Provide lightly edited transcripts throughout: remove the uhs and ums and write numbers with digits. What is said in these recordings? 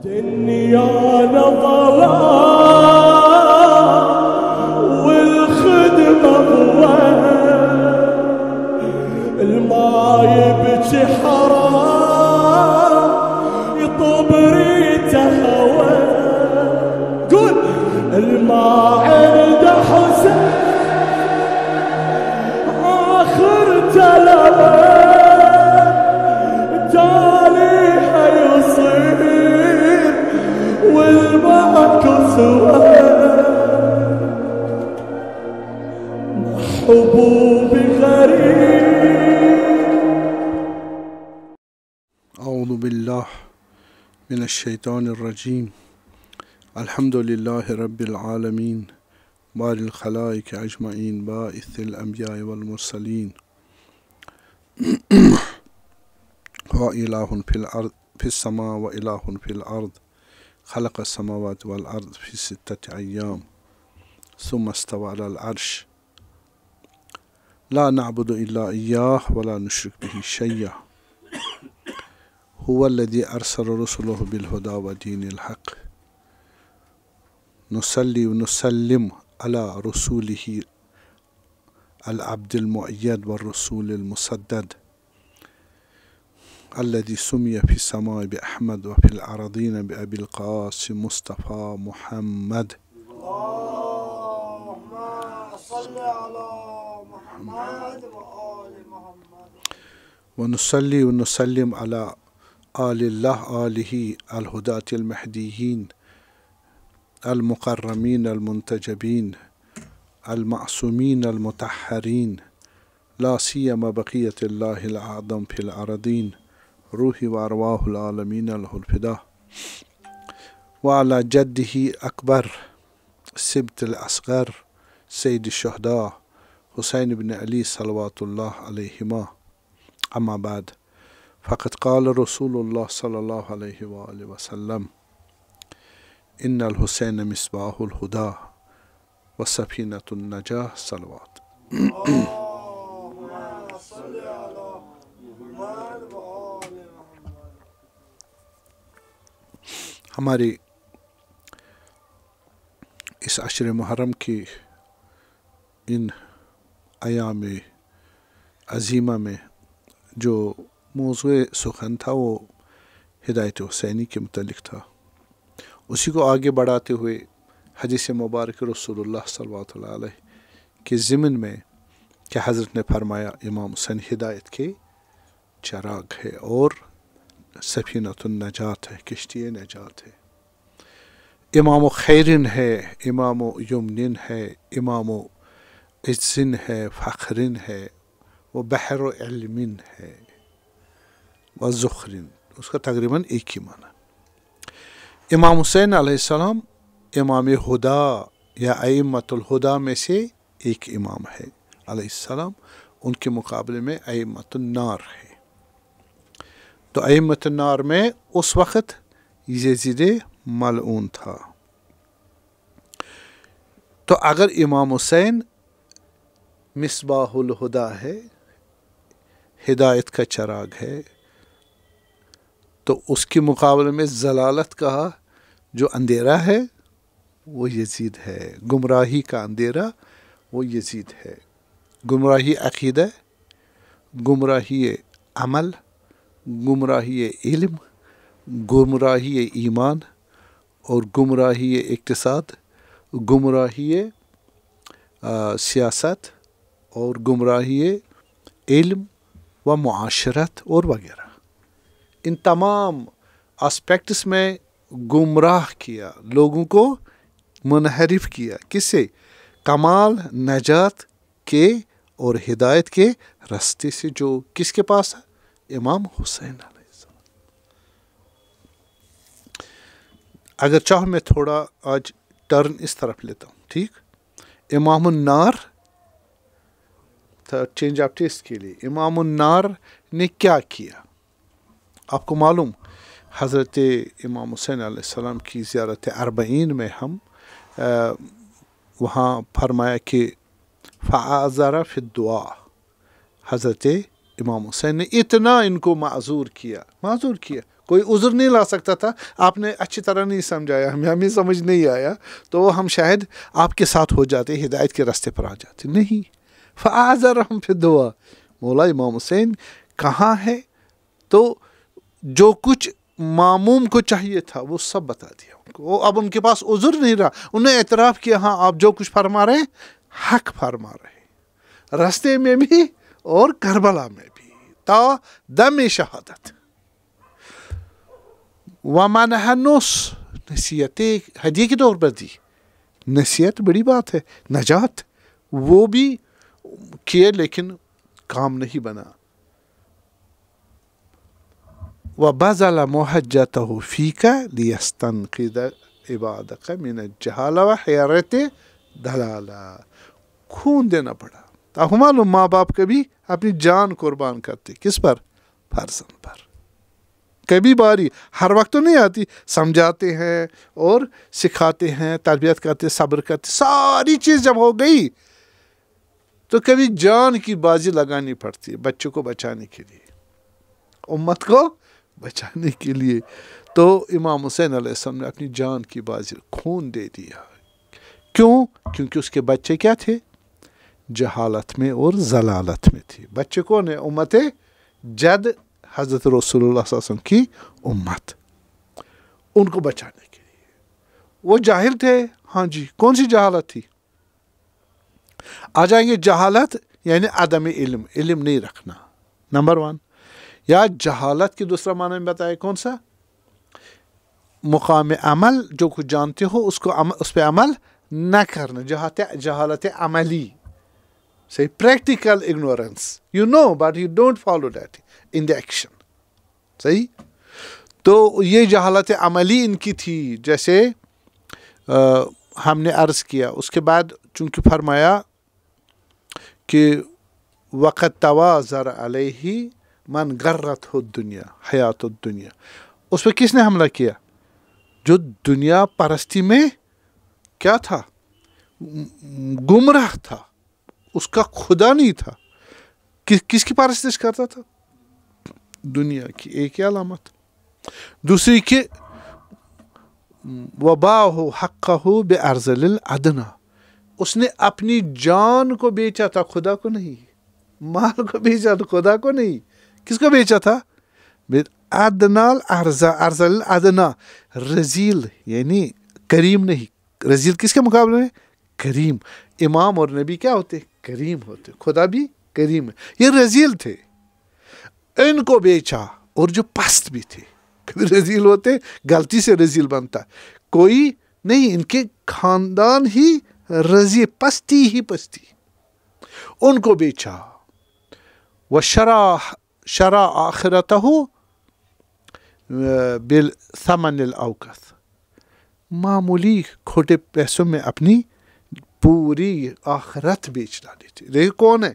دنيانا ظلام والخدمة ضوء، الماء يبكي حرام يطب ريته هوى. قول الماء عند حسين آخر تلوى، تاليها يصير والماكو سوى، محبوب غريب. أعوذ بالله من الشيطان الرجيم. الحمد لله رب العالمين بارئ الخلائق أجمعين باعث الأنبياء والمرسلين وإله في السماء وإله في الأرض خلق السماوات والأرض في 6 أيام ثم استوى على العرش لا نعبد إلا إياه ولا نشرك به شيئا هو الذي أرسل رسله بالهدى ودين الحق نصلي ونسلم على رسوله العبد المؤيد والرسول المسدد الذي سمي في السماء بأحمد وفي الأراضين بأبي القاسم مصطفى محمد. اللهم صل على محمد وآل محمد. ونصلي ونسلم على آل الله آله الهداة المهديين المكرمين المنتجبين المعصومين المطهرين لا سيما بقية الله الأعظم في الأراضين روحي وأرواح العالمين له الفداء، وعلى جده أكبر السبت الأصغر سيد الشهداء حسين بن علي صلوات الله عليهما. أما بعد، فقد قال رسول الله صلى الله عليه وآله وسلم: إن الحسين مصباح الهدى وسفينة النجاة صلوات. اللهم صل على محمد وآل محمد. ہماری اس عشر محرم کی ان ایام عظیمہ میں جو موضوع سخن تھا وہ ہدایت حسینی کے متعلق تھا، اسی کو آگے بڑھاتے ہوئے حدیث مبارک رسول اللہ صلی اللہ علیہ کے ضمن میں کہ حضرت نے فرمایا امام حسین ہدایت کے چراغ ہے اور سفینۃ النجات ہے، کشتی نجات ہے، امام و خیرن ہے، امام و یمنن ہے، امام و عزن ہے، فخرن ہے، وہ بحر و علمن ہے، و ذخرن، اس کا تقریباً ایک ہی معنی۔ امام حسین علیہ السلام امام ہدا یا ائمۃ الہدا میں سے ایک امام ہے علیہ السلام، ان کے مقابلے میں ائمۃ النار ہے۔ تو ائمۃ النار میں اس وقت یزید ملعون تھا۔ تو اگر امام حسین مصباح الہدا ہے، ہدایت کا چراغ ہے، تو اس کے مقابلے میں ضلالت کا جو اندھیرا ہے وہ یزید ہے، گمراہی کا اندھیرا وہ یزید ہے۔ گمراہی عقیدہ، گمراہی عمل، گمراہی علم، گمراہی ایمان اور گمراہی اقتصاد، گمراہی سیاست اور گمراہی علم و معاشرت اور وغیرہ، ان تمام اسپیکٹس میں گمراہ کیا، لوگوں کو منحرف کیا، کس سے؟ کمال، نجات کے اور ہدایت کے راستے سے، جو کس کے پاس ہے؟ امام حسین علیہ السلام۔ اگر چاہو میں تھوڑا آج ٹرن اس طرف لیتا ہوں، ٹھیک؟ امام النار چینج آف ٹیسٹ کے لیے امام النار نے کیا کیا؟ آپ کو معلوم حضرت امام حسین علیہ السلام کی زیارت اربعین میں ہم وہاں فرمایا کہ فعذر فی الدعا، حضرت امام حسین نے اتنا ان کو معذور کیا، کوئی عذر نہیں لا سکتا تھا آپ نے اچھی طرح نہیں سمجھایا ہمیں سمجھ نہیں آیا تو ہم شاید آپ کے ساتھ ہو جاتے ہدایت کے راستے پر آ جاتے نہیں فآذرہم فی الدعاء مولا امام حسین کہاں ہے تو جو کچھ ماموم کو چاہیے تھا وہ سب بتا دیا ان کو اب ان کے پاس عذر نہیں رہا انہیں اعتراف کیا ہاں آپ جو کچھ فرما رہے ہیں حق فرما رہے ہیں راستے میں بھی اور کربلا میں بھی تا دم شہادت وَمَنْحَنُس نصیحت ہدیے کے طور پر دی نصیحت بڑی بات ہے نجات وہ بھی کیے لیکن کام نہیں بنا وَبَذَلَ مُحَجَّتَهُ فِيكَ لِيَسْتَنْقِذَ عِبَادَكَ مِنَ الجَّهَالَ وَحِيَرَةِ دَلَالَ خون دینا پڑا آپ معلوم ماں باپ کبھی اپنی جان قربان کرتے کس پر فرزند پر کبھی باری ہر وقت تو نہیں آتی سمجھاتے ہیں اور سکھاتے ہیں تربیت کرتے صبر کرتے ساری چیز جب ہو گئی تو کبھی جان کی بازی لگانی پڑتی ہے بچوں کو بچانے کے لیے امت کو بچانے کے لیے تو امام حسین علیہ السلام نے اپنی جان کی بازی خون دے دیا کیوں کیونکہ اس کے بچے کیا تھے جہالت میں اور ضلالت میں تھی بچے کون ہے امت جد حضرت رسول اللہ صلی اللہ علیہ وسلم کی امت ان کو بچانے کے لیے وہ جاہل تھے ہاں جی کون سی جہالت تھی آ جائیں گے جہالت یعنی عدم علم علم نہیں رکھنا نمبر 1 یا جہالت کی دوسرا معنی میں بتائے کون سا مقام عمل جو کچھ جانتے ہو اس پہ عمل نہ کرنا جہالت عملی صحیح practical ignorance you know but you don't follow that in the action صحیح تو یہ جہالت عملی ان کی تھی جیسے ہم نے عرض کیا اس کے بعد چونکہ فرمایا کہ وقت توازر علیہ من غرت ہو دنیا حیات الدنیا اس پہ کس نے حملہ کیا جو دنیا پرستی میں کیا تھا گمراہ تھا اس کا خدا نہیں تھا کس کی پرستش کرتا تھا دنیا کی ایک علامت دوسری کہ وباہ حقہ بارذل الادنی اس نے اپنی جان کو بیچا تھا خدا کو نہیں مال کو بیچا تھا خدا کو نہیں کس کو بیچا تھا ادنال ارذل الادنی رذیل یعنی کریم نہیں رذیل کس کے مقابلے میں کریم امام اور نبی کیا ہوتے کریم ہوتے خدا بھی کریم ہے یہ رذیل تھے ان کو بیچا اور جو پست بھی تھے کبھی رذیل ہوتے غلطی سے رذیل بنتا کوئی نہیں ان کے خاندان ہی رضی پستی ہی پستی ان کو بیچا وشرا آخرتہ بالثمن الاوکث معمولی کھوٹے پیسوں میں اپنی پوری آخرت بیچ ڈالی تھی دیکھ کون ہے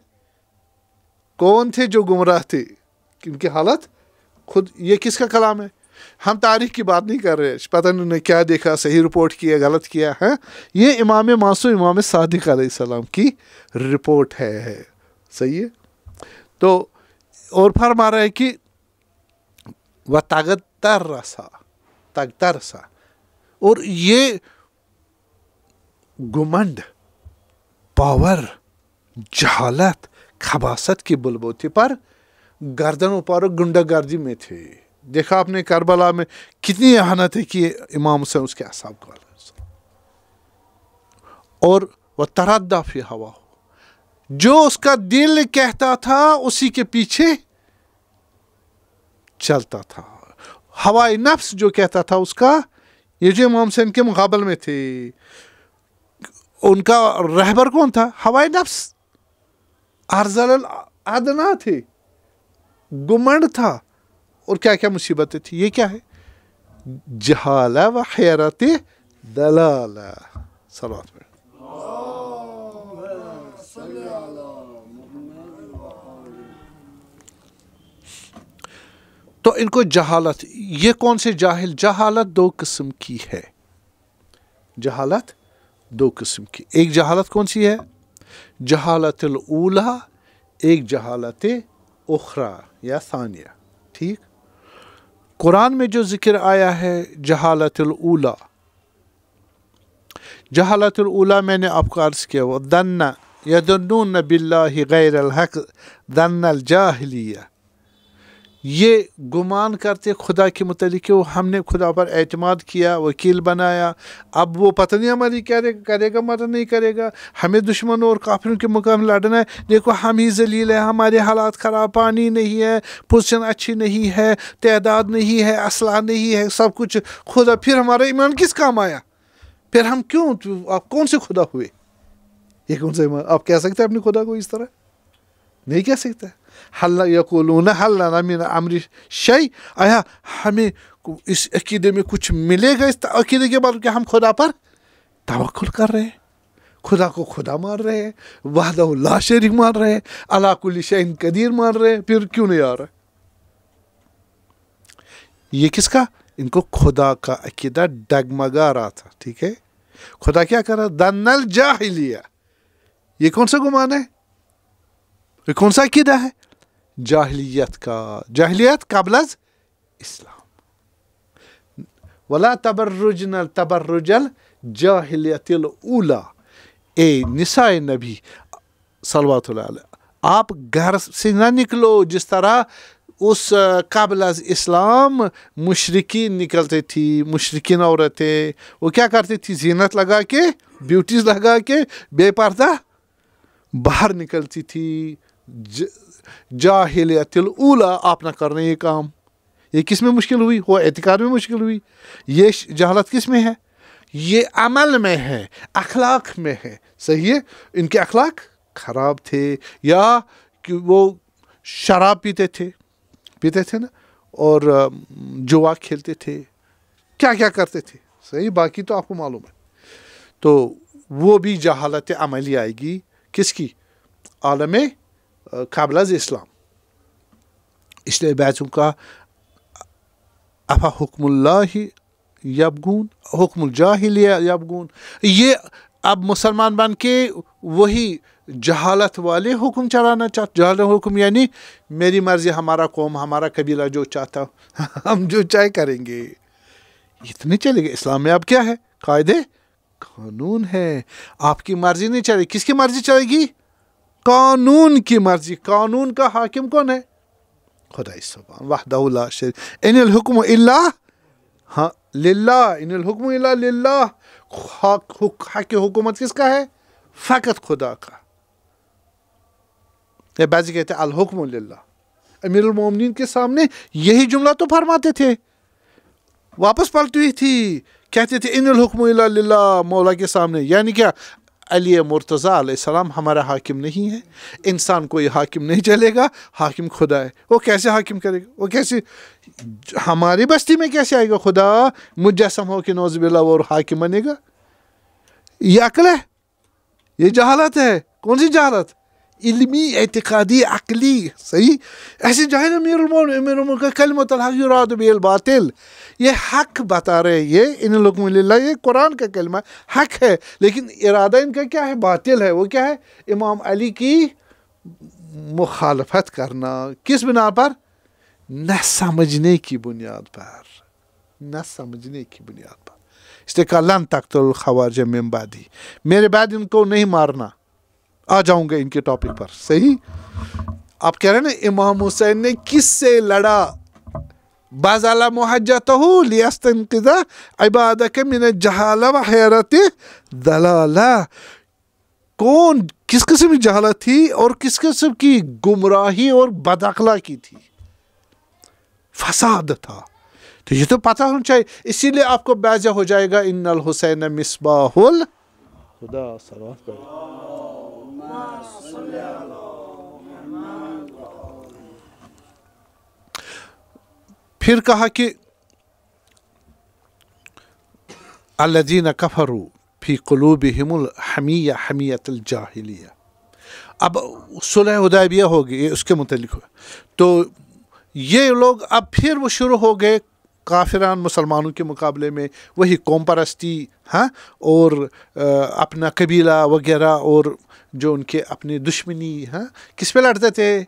کون تھے جو گمراہ تھے ان کی حالت خود یہ کس کا کلام ہے ہم تاریخ کی بات نہیں کر رہے پتہ نہیں انہوں نے کیا دیکھا صحیح رپورٹ کیا غلط کیا ہے یہ امام معصوم امام صادق علیہ السلام کی رپورٹ ہے صحیح ہے تو اور فرما رہا ہے کہ وہ تغتر سا اور یہ گمنڈ پاور جہالت خباثت کی بلبوتی پر گردن پر گنڈا گردی میں تھے دیکھا آپ نے کربلا میں کتنی اہانت ہے کہ امام حسین اس کے اصحاب کو اور وہ تردہ فی ہوا جو اس کا دل کہتا تھا اسی کے پیچھے چلتا تھا ہوائے نفس جو کہتا تھا اس کا یہ جو امام حسین کے مقابل میں تھے ان کا رہبر کون تھا ہوائے نفس ارذل الادنی تھے گمنڈ تھا اور کیا کیا مصیبتیں تھیں یہ کیا ہے جہالہ و حیرت دلالہ صلوات میں تو ان کو جہالت یہ کون سے جاہل جہالت 2 قسم کی ہے جہالت 2 قسم کی ایک جہالت کون سی ہے جہالت الاولی ایک جہالت اخری یا ثانیہ ٹھیک قرآن میں جو ذکر آیا ہے جہالت الاولا، جہالت الاولا میں نے آپ کو عرض کیا وہ دن یظنون باللہ غیر الحق ظن الجاہلیہ، یہ گمان کرتے خدا کے متعلق کہ وہ ہم نے خدا پر اعتماد کیا، وکیل بنایا، اب وہ پتہ نہیں ہماری کیا کرے گا مدد نہیں کرے گا، ہمیں دشمنوں اور کافروں کے مقابلے لڑنا ہے، دیکھو ہم ہی ذلیل ہیں، ہمارے حالات خراب، پانی نہیں ہے، پوزیشن اچھی نہیں ہے، تعداد نہیں ہے، اسلحہ نہیں ہے، سب کچھ خدا، پھر ہمارا ایمان کس کام آیا؟ پھر ہم کیوں، آپ کون سے خدا ہوئے؟ یہ کون سے ایمان؟ آپ کہہ سکتے ہیں اپنے خدا کو اس طرح؟ نہیں کہہ سکتے۔ حل یقولون حل لنا من امر شیء، آیا ہمیں اس عقیدے میں کچھ ملے گا اس عقیدے کے بعد کہ ہم خدا پر توکل کر رہے ہیں، خدا کو خدا مان رہے ہیں، وحدہ لا شریک مان رہے ہیں، علی کل شیء قدیر مان رہے ہیں، پھر کیوں نہیں آ رہا؟ یہ کس کا؟ ان کو خدا کا عقیدہ ڈگمگا رہا تھا، ٹھیک ہے؟ خدا کیا کر رہا؟ ظن الجاہلیہ، یہ کون سا گمان ہے؟ یہ کون سا عقیدہ ہے؟ جاہلیت کا، جاہلیت قبل از اسلام۔ ولا تبرجن تبرج الجاہلیت الاولی، اے نساء نبی صلوات اللہ علیہ، آپ گھر سے نہ نکلو جس طرح اس قبل از اسلام مشرکین نکلتے تھی، مشرکین عورتیں وہ کیا کرتی تھی؟ زینت لگا کے، بیوٹیز لگا کے بے پردہ باہر نکلتی تھی۔ جاہلیت الاولی آپ نہ کرنے یہ کام، یہ کس میں مشکل ہوئی؟ وہ اعتقاد میں مشکل ہوئی۔ یہ جہالت کس میں ہے؟ یہ عمل میں ہے، اخلاق میں ہے، صحیح ہے؟ ان کے اخلاق خراب تھے، یا کہ وہ شراب پیتے تھے نا، اور جوا کھیلتے تھے، کیا کیا کرتے تھے، صحیح، باقی تو آپ کو معلوم ہے۔ تو وہ بھی جہالت عملی آئے گی، کس کی؟ عالم قبل از اسلام۔ اس لیے بیچوں کا افا حکم اللہ یبغون حکم الجاہلیہ یبغون، یہ اب مسلمان بن کے وہی جہالت والے حکم چلانا چاہتے۔ جہالت حکم یعنی میری مرضی، ہمارا قوم، ہمارا قبیلہ جو چاہتا ہم جو چاہے کریں گے، یہ تو نہیں چلے گا۔ اسلام میں اب کیا ہے؟ قاعدے قانون ہے، آپ کی مرضی نہیں چلے گی۔ کس کی مرضی چلے گی؟ قانون کی مرضی۔ قانون کا حاکم کون ہے؟ خدا سبحان وحدہ لا شریک، ان الحکم الا للہ، ان الحکم الا للہ، حق حکومت کس کا ہے؟ فقط خدا کا۔ یہ بعضی کہتے ہیں الحکم للہ، امیر المومنین کے سامنے یہی جملہ تو فرماتے تھے، واپس پلٹی ہوئی تھی، کہتے تھے ان الحکم الا للہ مولا کے سامنے، یعنی کیا؟ علی مرتضیٰ علیہ السلام ہمارا حاکم نہیں ہے، انسان کوئی حاکم نہیں چلے گا، حاکم خدا ہے۔ وہ کیسے حاکم کرے گا؟ وہ کیسے ہماری بستی میں کیسے آئے گا؟ خدا مجسم ہو کہ نعوذ باللہ وہ حاکم بنے گا؟ یہ عقل ہے؟ یہ جہالت ہے۔ کون سی جہالت؟ علمی، اعتقادی، عقلی، صحیح؟ ایسے جاہل امیر المومنین کا کلمۃ الحق یراد بہ الباطل، یہ حق بتا رہے، یہ ان الحکم للہ، یہ قرآن کا کلمہ حق ہے، لیکن ارادہ ان کا کیا ہے؟ باطل ہے۔ وہ کیا ہے؟ امام علی کی مخالفت کرنا، کس بنا پر؟ نہ سمجھنے کی بنیاد پر، نہ سمجھنے کی بنیاد پر۔ اس نے کہا لن تقتلوا الخوارج من بعدی، میرے بعد ان کو نہیں مارنا، آ جاؤں گا ان کے ٹاپک پر، صحیح؟ آپ کہہ رہے ہیں نا امام حسین نے کس سے لڑا؟ بذل محجتہ لیستنقذ عبادک من الجہالہ وحیرۃ ضلالہ، کون، کس قسم کی جہالت تھی اور کس قسم کی گمراہی اور بد اخلاقی تھی، فساد تھا۔ تو یہ تو پتہ ہونا چاہیے، اسی لیے آپ کو بیضہ ہو جائے گا ان الحسین مصباح الخدا صلوات پڑھیں۔ پھر کہا کہ الذین کفروا فی قلوبہم الحمیہ حمیۃ الجاہلیہ، اب صلح حدیبیہ ہوگی، اس کے متعلق ہوا، تو یہ لوگ اب پھر وہ شروع ہو گئے کافران مسلمانوں کے مقابلے میں وہی قوم پرستی، ہاں، اور اپنا قبیلہ وغیرہ، اور جو ان کے اپنی دشمنی، ہاں، کس پہ لڑتے تھے؟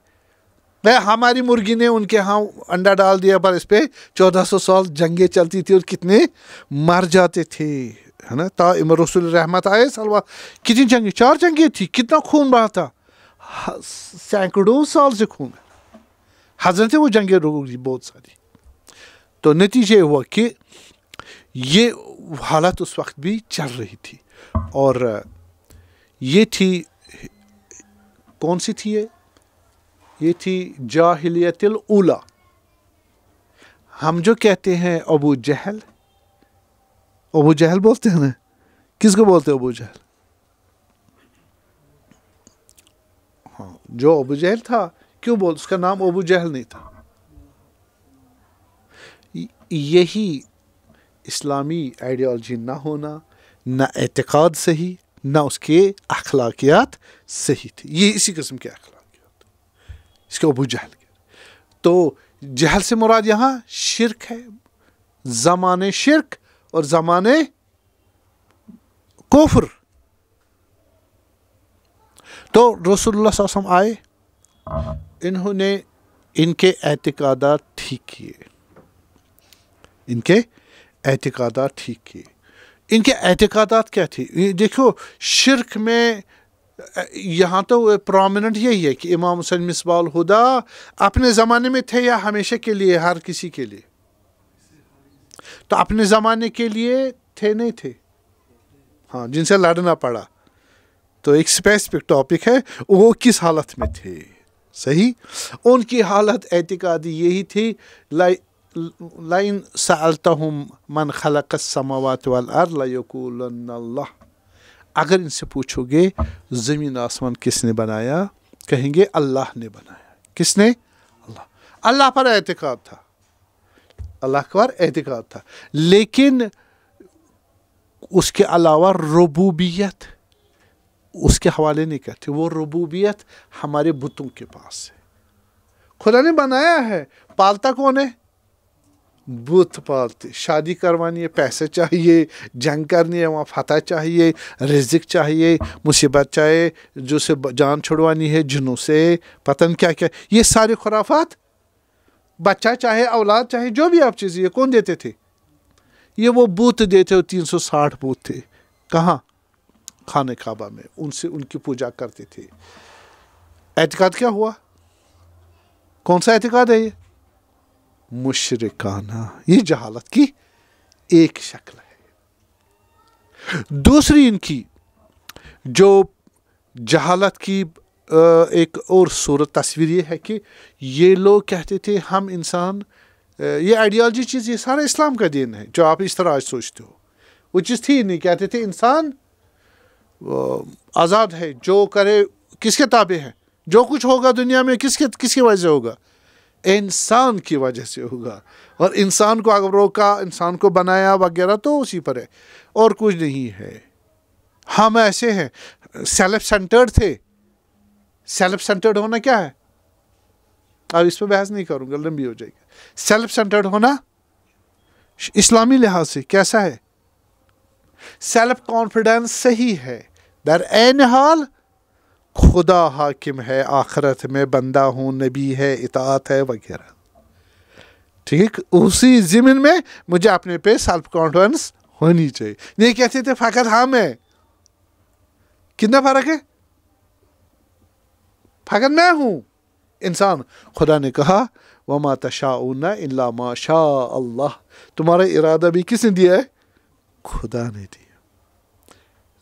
ہماری مرغی نے ان کے ہاں انڈا ڈال دیا، پر اس پہ 1400 سال جنگیں چلتی تھی اور کتنے مر جاتے تھے، ہے نا. رسول رحمت آئے سلوا، کتنی جنگیں، 4 جنگیں تھی، کتنا خون بہا تھا، سینکڑوں سال سے خون. حضرت وہ جنگیں روکی بہت ساری. تو نتیجہ ہوا کہ یہ حالت اس وقت بھی چل رہی تھی، اور یہ تھی کون سی تھی یہ تھی جاہلیت الاولیٰ. ہم جو کہتے ہیں ابو جہل بولتے ہیں نا، کس کو بولتے ہیں ابو جہل؟ ہاں، جو ابو جہل تھا، کیوں بول اس کا نام ابو جہل نہیں تھا؟ یہی اسلامی آئیڈیالوجی نہ ہونا، نہ اعتقاد صحیح، نہ اس کے اخلاقیات صحیح تھے. یہ اسی قسم کے اخلاقیات، اس کو ابو جہل. تو جہل سے مراد یہاں شرک ہے، زمانے شرک اور زمانے کفر. تو رسول اللہ صلی اللہ علیہ وسلم آئے، انہوں نے ان کے اعتقادات ٹھیک کیے، ان کے اعتقادات کیا تھی؟ دیکھو، شرک میں یہاں تو پرومیننٹ یہی ہے کہ امام حسین مصباح الہدیٰ اپنے زمانے میں تھے یا ہمیشہ کے لیے، ہر کسی کے لیے؟ تو اپنے زمانے کے لیے تھے، نہیں تھے؟ ہاں، جن سے لڑنا پڑا. تو ایک اسپیسیفک ٹاپک ہے، وہ کس حالت میں تھے؟ صحیح، ان کی حالت اعتقادی یہی تھی. لَإِن سَأَلْتَهُمْ مَنْ خَلَقَ السَّمَاوَاتِ وَالْأَرْضَ لَيَقُولُنَّ اللَّهُ. اگر ان سے پوچھو گے زمین آسمان کس نے بنایا، کہیں گے اللہ نے بنایا. کس نے؟ اللہ پر اعتقاد تھا، اللہ پر اعتقاد تھا. لیکن اس کے علاوہ ربوبیت اس کے حوالے نہیں کرتے. وہ ربوبیت ہمارے بتوں کے پاس ہے. خدا نے بنایا ہے، پالتا کون ہے؟ بت پالتے. شادی کروانی ہے، پیسے چاہیے، جنگ کرنی ہے، وہاں فتح چاہیے، رزق چاہیے، مصیبت چاہیے، جو سے جان چھڑوانی ہے جنوں سے، پتہ نہیں کیا کیا. یہ سارے خرافات، بچہ چاہے، اولاد چاہے، جو بھی آپ چیزیں، یہ کون دیتے تھے؟ یہ وہ بت دیتے. 360 بت تھے. کہاں؟ خانہ کعبہ میں. ان سے ان کی پوجا کرتے تھے. اعتقاد کیا ہوا؟ کون سا اعتقاد ہے یہ؟ مشرکانہ. یہ جہالت کی ایک شکل ہے. دوسری ان کی جو جہالت کی ایک اور صورت تصویر یہ ہے کہ یہ لوگ کہتے تھے ہم انسان، یہ آئیڈیالوجی چیز، یہ سارا اسلام کا دین ہے جو آپ اس طرح آج سوچتے ہو. وہ چیز تھی نہیں. کہتے تھے انسان آزاد ہے، جو کرے کس کے تابع ہے، جو کچھ ہوگا دنیا میں کس کی وجہ سے ہوگا؟ انسان کی وجہ سے ہوگا. اور انسان کو اگر روکا، انسان کو بنایا وغیرہ، تو اسی پر ہے، اور کچھ نہیں ہے. ہم ایسے ہیں، سیلف سینٹرڈ تھے. سیلف سینٹرڈ ہونا کیا ہے؟ اب اس پہ بحث نہیں کروں گا، لمبی ہو جائے گی. سیلف سینٹرڈ ہونا اسلامی لحاظ سے کیسا ہے؟ سیلف کانفیڈنس صحیح ہے، در عین حال خدا حاکم ہے، آخرت میں بندہ ہوں، نبی ہے، اطاعت ہے وغیرہ. ٹھیک، اسی ضمن میں مجھے اپنے پہ سیلف کانفیڈنس ہونی چاہیے. نہیں کہتے تھے فقط ہم ہیں. کتنا فرق ہے؟ فقط میں ہوں انسان. خدا نے کہا وَمَا تَشَاءُونَ إِلَّا مَا شَاءَ اللَّهُ. تمہارا ارادہ بھی کس نے دیا ہے؟ خدا نے دیا.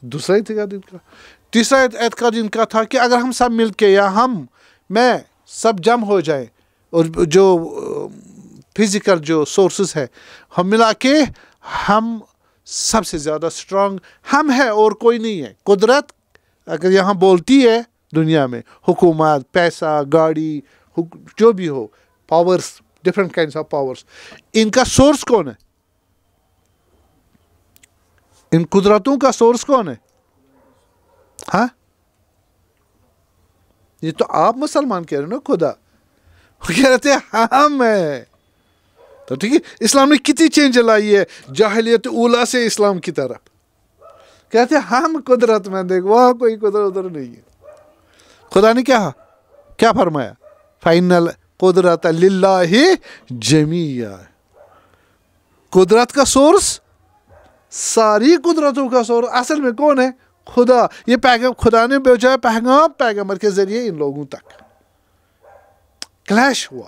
دوسرا اعتقاد ان کا. تیسرا اعتقاد ان کا تھا کہ اگر ہم سب مل کے، یا میں سب جمع ہو جائیں، اور جو فزیکل جو سورسز ہے ہم ملا کے، ہم سب سے زیادہ اسٹرانگ ہم ہیں اور کوئی نہیں ہے. قدرت اگر یہاں بولتی ہے دنیا میں، حکومت، پیسہ، گاڑی، جو بھی ہو، powers, different kinds of powers, ان کا سورس کون ہے؟ ان قدرتوں کا سورس کون ہے؟ ہاں، یہ تو آپ مسلمان کہہ رہے ہیں نا، خدا. وہ کہہ رہے تھے ہم ہیں. تو ٹھیک ہے، اسلام نے کتنی چینج لائی ہے جاہلیت اولیٰ سے اسلام کی طرف. کہتے ہیں ہم قدرت میں، دیکھ وہاں کوئی قدرت ادھر نہیں ہے. خدا نے کیا فرمایا؟ فَإِنَّ الْقُدْرَةَ لِلَّهِ جَمِيعًا. قدرت کا سورس، ساری قدرتوں کا سورس اصل میں کون ہے؟ خدا. یہ خدا نے بھیجا پیغام پیغمبر کے ذریعے ان لوگوں تک. کلیش ہوا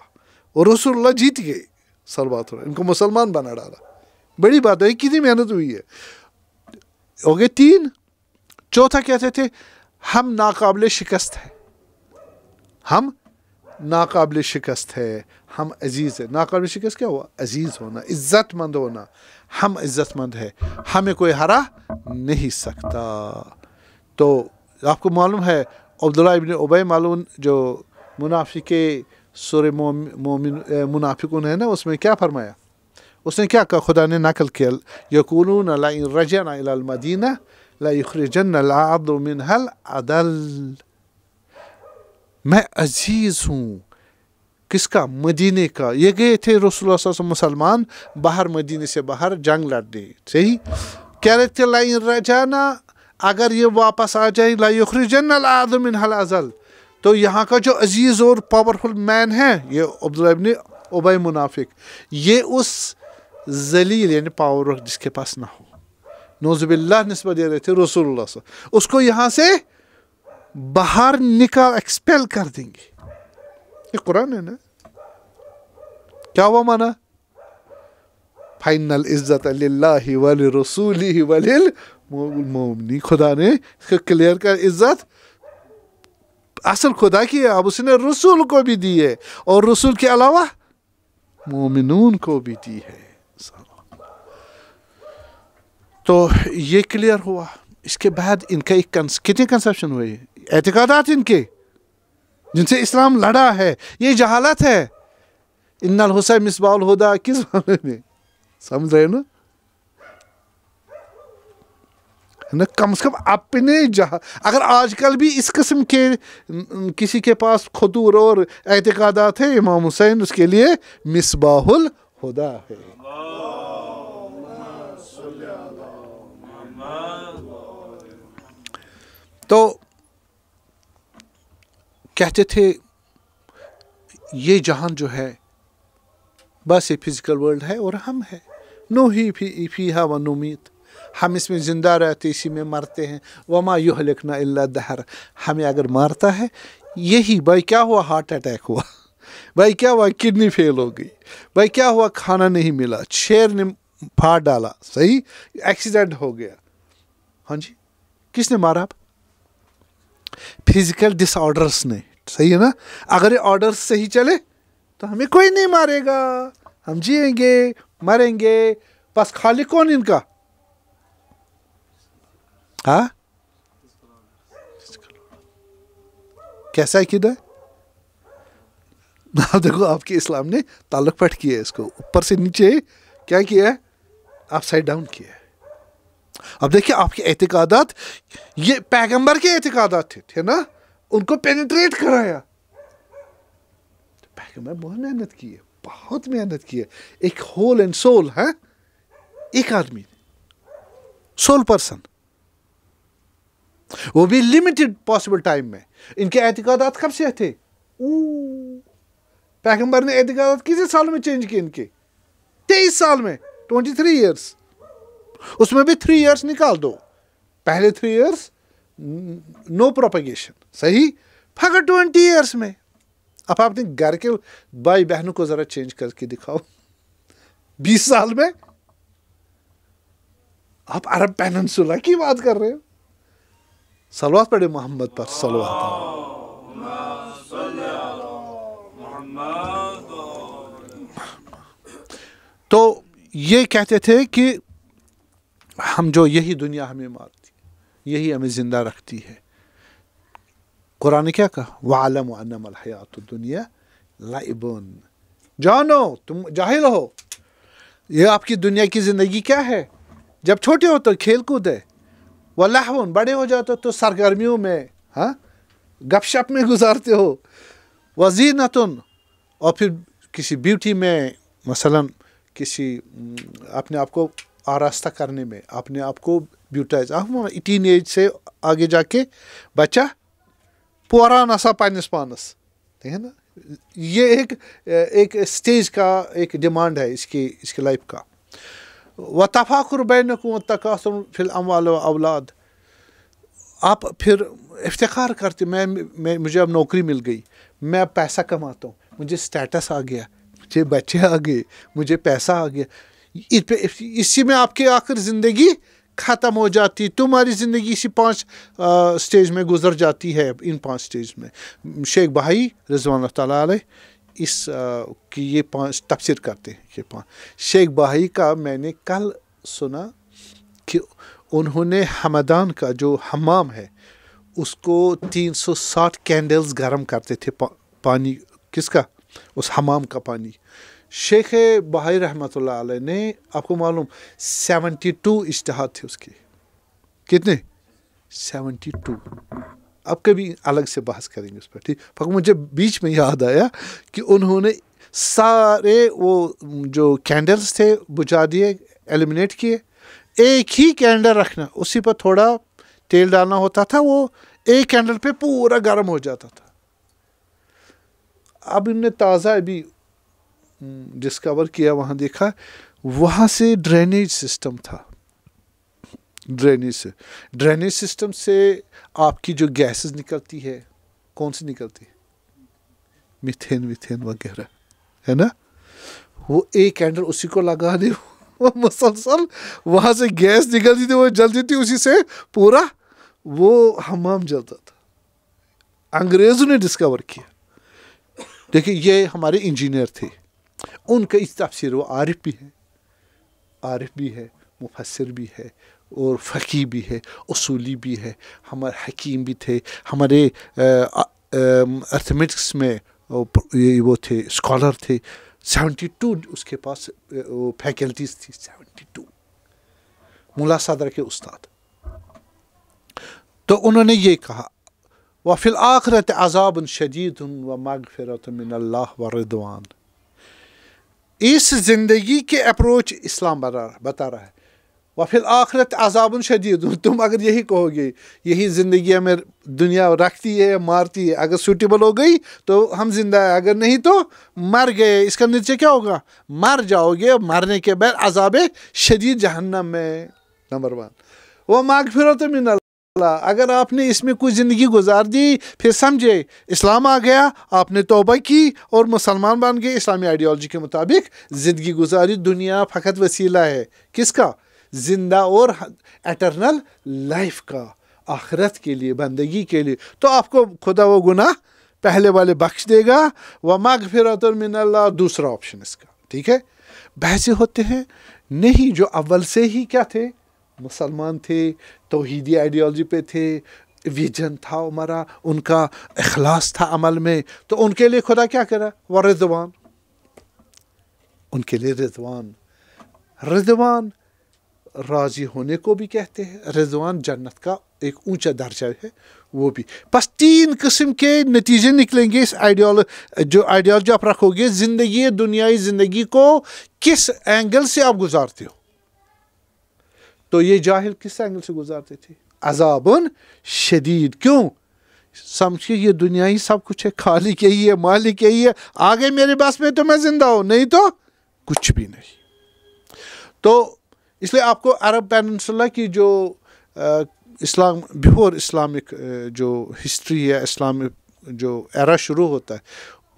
اور رسول اللہ جیت گئے صلوات اللہ، ان کو مسلمان بنا ڈالا. بڑی بات ہے. کتنی محنت ہوئی ہے. ہو گئے 3. چوتھا کہتے تھے ہم ناقابل شکست ہیں، ہم ناقابل شکست ہے، ہم عزیز ہے. ناقابل شکست کیا ہوا؟ عزیز ہونا، عزت مند ہونا. ہم عزت مند ہے، ہمیں کوئی ہرا نہیں سکتا. تو آپ کو معلوم ہے عبداللہ ابن ابی معلوم جو منافق سورہ منافقون ہے نا، اس میں کیا فرمایا؟ اس نے کیا کہا؟ خدا نے نقل کیا یقولون لئن رجعنا الی المدینہ لیخرجن الأعز منها الأذل. میں عزیز ہوں. کس کا؟ مدینے کا. یہ گئے تھے رسول اللہ صلی اللہ علیہ وسلم مسلمان باہر، مدینے سے باہر جنگ لڑنے. صحیح کہہ رہے تھے لئن رجعنا، اگر یہ واپس آ جائیں لیخرجن الأعز منها الأذل، تو یہاں کا جو عزیز اور پاورفل مین ہے یہ عبداللہ ابن ابی منافق، یہ اس ذلیل یعنی پاور جس کے پاس نہ ہو، نعوذ باللہ نسبت دے رہے تھے رسول اللہ صلی اللہ علیہ وسلم، اس کو یہاں سے باہر نکال ایکسپیل کر دیں گے. یہ قرآن ہے نا. کیا ہوا مانا؟ فَإِنَّ الْعِزَّةَ لِلَّهِ وَلِرَسُولِهِ وَلِلْمُؤْمِنِينَ. خدا نے کلیئر کر عزت اصل خدا کی ہے، اب اس نے رسول کو بھی دی ہے اور رسول کے علاوہ مومنون کو بھی دی ہے. تو یہ کلیئر ہوا. اس کے بعد ان کا ایک کتنے کنسپشن ہوئے؟ اعتقادات ان کے جن سے اسلام لڑا ہے. یہ جہالت ہے. ان الحسین مصباح الہدیٰ کس معنی میں؟ سمجھ رہے نا؟ کم از کم اپنے اگر آج کل بھی اس قسم کے کسی کے پاس خطور اور اعتقادات ہیں، امام حسین اس کے لیے مصباح الہدیٰ ہے. تو کہتے تھے یہ جہان جو ہے بس یہ فزیکل ورلڈ ہے اور ہم ہے. نوحی فیہا ونمیت، ہم اس میں زندہ رہتے اسی میں مرتے ہیں. وما یہلکنا الا الدہر، ہمیں اگر مارتا ہے یہی. بھائی کیا ہوا؟ ہارٹ اٹیک ہوا. بھائی کیا ہوا؟ کڈنی فیل ہو گئی. بھائی کیا ہوا؟ کھانا نہیں ملا، شیر نے پھاڑ ڈالا. صحیح ایکسیڈنٹ ہو گیا. ہاں جی، کس نے مارا؟ فزیکل ڈس آرڈرس نے. صحیح ہے نا؟ اگر یہ آرڈرس صحیح چلے تو ہمیں کوئی نہیں مارے گا، ہم جئیں گے مریں گے. بس خالق کون ان کا؟ ہاں کیسا عقیدہ ہے؟ دیکھو آپ کے اسلام نے تعلق پٹ کیا ہے اس کو اوپر سے نیچے کیا کیا ہے؟ اپ سائڈ ڈاؤن کیا ہے. اب دیکھیں آپ کے اعتقادات یہ پیغمبر کے اعتقادات تھے نا، ان کو پینیٹریٹ کرایا. پیغمبر بہت محنت کی ہے، بہت محنت کی ہے. ایک ہول اینڈ سول ہے، ایک آدمی سول پرسن، وہ بھی لمیٹڈ پاسبل ٹائم میں. ان کے اعتقادات کب سے تھے؟ پیغمبر نے اعتقادات کتنے سال میں چینج کیے؟ ان کے 23 سال میں، 23 ایئرس. اس میں بھی 3 ایئرس نکال دو. پہلے 3 ایئرس نو پروپیگیشن. صحیح. پھر 20 ایئرس میں اب آپ اپنے گھر کے بھائی بہنوں کو ذرا چینج کر کے دکھاؤ. 20 سال میں آپ عرب پیننسولا کی بات کر رہے ہو. صلوات پڑھے محمد پر. صلوات. تو یہ کہتے تھے کہ ہم جو یہی دنیا ہمیں مارتی، یہی ہمیں زندہ رکھتی ہے. قرآن نے کیا کہا؟ وَعَلَمُوا أَنَّمَا الْحَيَاةُ الدُّنْيَا لَعِبٌ. جانو، تم جاہل ہو، یہ آپ کی دنیا کی زندگی کیا ہے؟ جب چھوٹے ہو تو کھیل کود ہے، وَلَهْوٌ بڑے ہو جاتے تو سرگرمیوں میں، ہاں گپ شپ میں گزارتے ہو، وَزِينَةٌ اور پھر کسی بیوٹی میں، مثلا کسی اپنے آپ کو آراستہ کرنے میں، اپنے آپ کو بیوٹائز. ٹین ایج سے آگے جا کے بچہ پوران آسا پنس پانس، ٹھیک ہے نا، یہ ایک سٹیج کا ایک ڈیمانڈ ہے اس کی لائف کا. وَتَفَاخُرُ بَيْنَكُمْ وَالتَّكَاثُرُ فِي الْأَمْوَالِ وَالْأَوْلَادِ. آپ پھر افتخار کرتے مجھے اب نوکری مل گئی, میں اب پیسہ کماتا ہوں, مجھے سٹیٹس آ گیا, مجھے بچے آ گئے, مجھے پیسہ آ گیا. اسی میں آپ کی آخر زندگی ختم ہو جاتی. تمہاری زندگی اسی 5 سٹیج میں گزر جاتی ہے. ان 5 سٹیج میں شیخ بہائی رضوان اللہ تعالیٰ علیہ اس کی یہ 5 تفسیر کرتے ہیں. یہ 5 شیخ بہائی کا میں نے کل سنا کہ انہوں نے حمدان کا جو حمام ہے اس کو 360 کینڈلز گرم کرتے تھے. پانی کس کا؟ اس حمام کا پانی. شیخ بہائی رحمۃ اللہ علیہ نے آپ کو معلوم 72 اجتہاد تھے اس کے. کتنے؟ 72. اب کبھی الگ سے بحث کریں گے اس پر, ٹھیک. پھر مجھے بیچ میں یاد آیا کہ انہوں نے سارے وہ جو کینڈلز تھے بجھا دیے, ایلیمنیٹ کیے. ایک ہی کینڈل رکھنا, اسی پر تھوڑا تیل ڈالنا ہوتا تھا, وہ ایک کینڈل پہ پورا گرم ہو جاتا تھا. اب ان نے تازہ ابھی ڈسکور کیا, وہاں دیکھا وہاں سے ڈرینیج سسٹم تھا. ڈرینیج سسٹم سے آپ کی جو گیسز نکلتی ہے, کون سی نکلتی ہے؟ میتھین وغیرہ ہے نا. وہ ایک کینڈل اسی کو لگا دے, وہ مسلسل وہاں سے گیس نکلتی تھی, وہ جلتی تھی, اسی سے پورا وہ حمام جلتا تھا. انگریزوں نے ڈسکور کیا. دیکھیں یہ ہمارے انجینئر تھے, ان کا اس تفسیر وہ عارف بھی ہے, مفسر بھی ہے, اور فقیہ بھی ہے, اصولی بھی ہے, ہمارے حکیم بھی تھے, ہمارے ارتھمیٹکس میں وہ تھے, اسکالر تھے. 72 اس کے پاس فیکلٹیز تھی. 72 ملا صدر کے استاد. تو انہوں نے یہ کہا وَفِي الْآخِرَةِ عَذَابٌ شَدِيدٌ وَمَغْفِرَةٌ مِّنَ اللَّهِ وَرِضْوَانٌ. اس زندگی کے اپروچ اسلام بتا رہا ہے. وَفِي الْآخِرَةِ عَذَابٌ شَدِيدٌ. تم اگر یہی کہو گے یہی زندگی ہمیں دنیا رکھتی ہے, مارتی ہے, اگر سوٹیبل ہو گئی تو ہم زندہ ہیں, اگر نہیں تو مر گئے. اس کا نتیجہ کیا ہوگا؟ مر جاؤ گے. مرنے کے بعد عذاب شدید جہنم میں. نمبر 1. وَمَغْفِرَةٌ مِّنَ اللَّهِ. اگر آپ نے اس میں کچھ زندگی گزار دی, پھر سمجھے اسلام آ گیا, آپ نے توبہ کی اور مسلمان بن گئے, اسلامی آئیڈیالوجی کے مطابق زندگی گزاری. دنیا فقط وسیلہ ہے. کس کا؟ زندہ اور ایٹرنل لائف کا, آخرت کے لیے, بندگی کے لیے. تو آپ کو خدا وہ گناہ پہلے والے بخش دے گا. وَمَغْفِرَةٌ مِّنَ اللَّهِ دوسرا آپشن اس کا, ٹھیک ہے. بحثیں ہوتے ہیں نہیں جو اول سے ہی کیا تھے, مسلمان تھے, توحیدی آئیڈیالوجی پہ تھے, ویژن تھا ہمارا, ان کا اخلاص تھا عمل میں, تو ان کے لیے خدا کیا کرا؟ ورضوان. ان کے لیے رضوان راضی ہونے کو بھی کہتے ہیں. رضوان جنت کا ایک اونچا درجہ ہے وہ بھی. بس 3 قسم کے نتیجے نکلیں گے اس آئیڈیالوجی آپ رکھو گے. زندگی دنیائی زندگی کو کس اینگل سے آپ گزارتے ہو. تو یہ جاہل کس اینگل سے گزارتے تھے؟ عذاب شدید. کیوں؟ سمجھے یہ دنیائی سب کچھ ہے, خالق یہی ہے, مالک یہی ہے, آگے میرے پاس میں تو میں زندہ ہوں, نہیں تو کچھ بھی نہیں. تو اس لیے آپ کو عرب پیننسولا کی جو اسلام بیفور اسلامک جو ہسٹری ہے, اسلامک جو ایرا شروع ہوتا ہے,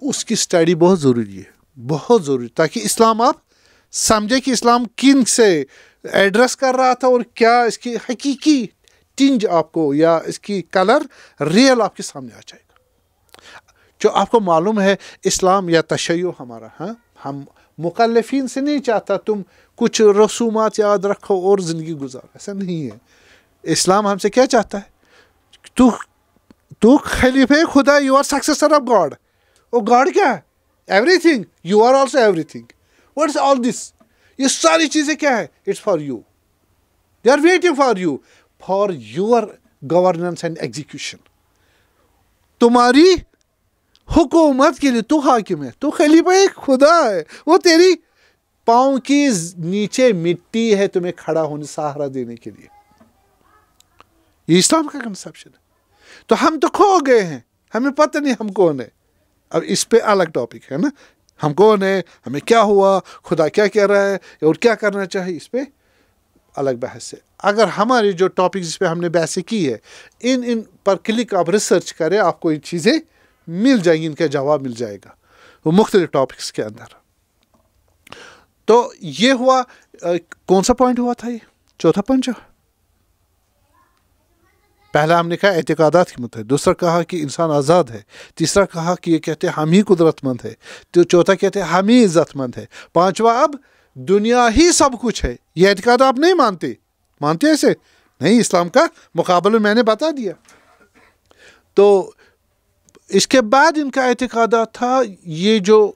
اس کی اسٹڈی بہت ضروری ہے, بہت ضروری, تاکہ اسلام آپ سمجھے کہ اسلام کن سے ایڈریس کر رہا تھا اور کیا اس کی حقیقی ٹنج آپ کو یا اس کی کلر ریئل آپ کے سامنے آ جائے گا. جو آپ کو معلوم ہے اسلام یا تشیع ہمارا, ہاں, ہم مکلفین سے نہیں چاہتا تم کچھ رسومات یاد رکھو اور زندگی گزار, ایسا نہیں ہے. اسلام ہم سے کیا چاہتا ہے؟ تو خلیفہ خدا, you are successor of God. اور گاڈ کیا ہے؟ Everything. You are also everything. What is all this? یہ ساری چیزیں کیا ہے؟ It's for you. They are waiting for you, for your governance and execution. تمہاری حکومت کے لیے تو حاکم ہے, تو خلیفہ خدا ہے, وہ تیری پاؤں کی نیچے مٹی ہے تمہیں کھڑا ہونے سہارا دینے کے لیے. یہ اسلام کا کنسپشن ہے. تو ہم تو کھو گئے ہیں, ہمیں پتہ نہیں ہم کون ہے. اب اس پہ الگ ٹاپک ہے نا، ہم کون ہیں، ہمیں کیا ہوا، خدا کیا کہہ رہا ہے اور کیا کرنا چاہیے، اس پہ الگ بحث ہے۔ اگر ہماری جو ٹاپک جس پہ ہم نے بحث کی ہے ان پر کلک آپ ریسرچ کریں، آپ کو یہ چیزیں مل جائیں گی، ان کا جواب مل جائے گا وہ مختلف ٹاپکس کے اندر۔ تو یہ ہوا، کون سا پوائنٹ ہوا تھا، یہ چوتھا پوائنٹ۔ پہلا ہم نے کہا اعتقادات کی متعلق، دوسرا کہا کہ انسان آزاد ہے، تیسرا کہا کہ یہ کہتے ہیں ہم ہی قدرت مند ہے، تو چوتھا کہتے ہیں ہم ہی عزت مند ہے، پانچواں اب دنیا ہی سب کچھ ہے۔ یہ اعتقاد آپ نہیں مانتے ایسے نہیں، اسلام کا مقابلہ میں نے بتا دیا۔ تو اس کے بعد ان کا اعتقادات تھا یہ جو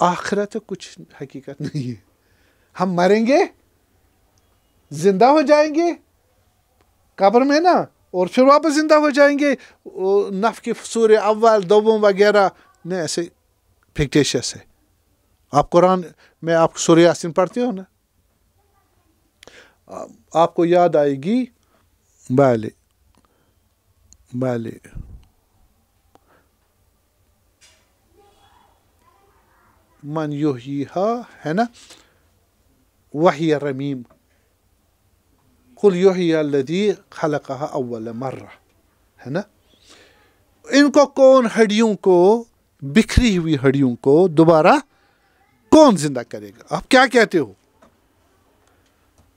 آخرت کچھ حقیقت نہیں ہے، ہم مریں گے، زندہ ہو جائیں گے قبر میں نا، اور پھر واپس زندہ ہو جائیں گے، نفخ سورہ اول دوم وغیرہ نہیں، ایسے فکٹیشس ہے۔ آپ قرآن میں آپ سورہ یاسین پڑھتے ہو نا، آپ کو یاد آئے گی، بالے من یحییہا ہے نا، وہی رمیم، قل یحیی الذی خلقہا اول مرہ ہے نا۔ ان کو کون ہڈیوں کو، بکھری ہوئی ہڈیوں کو دوبارہ کون زندہ کرے گا؟ آپ کیا کہتے ہو؟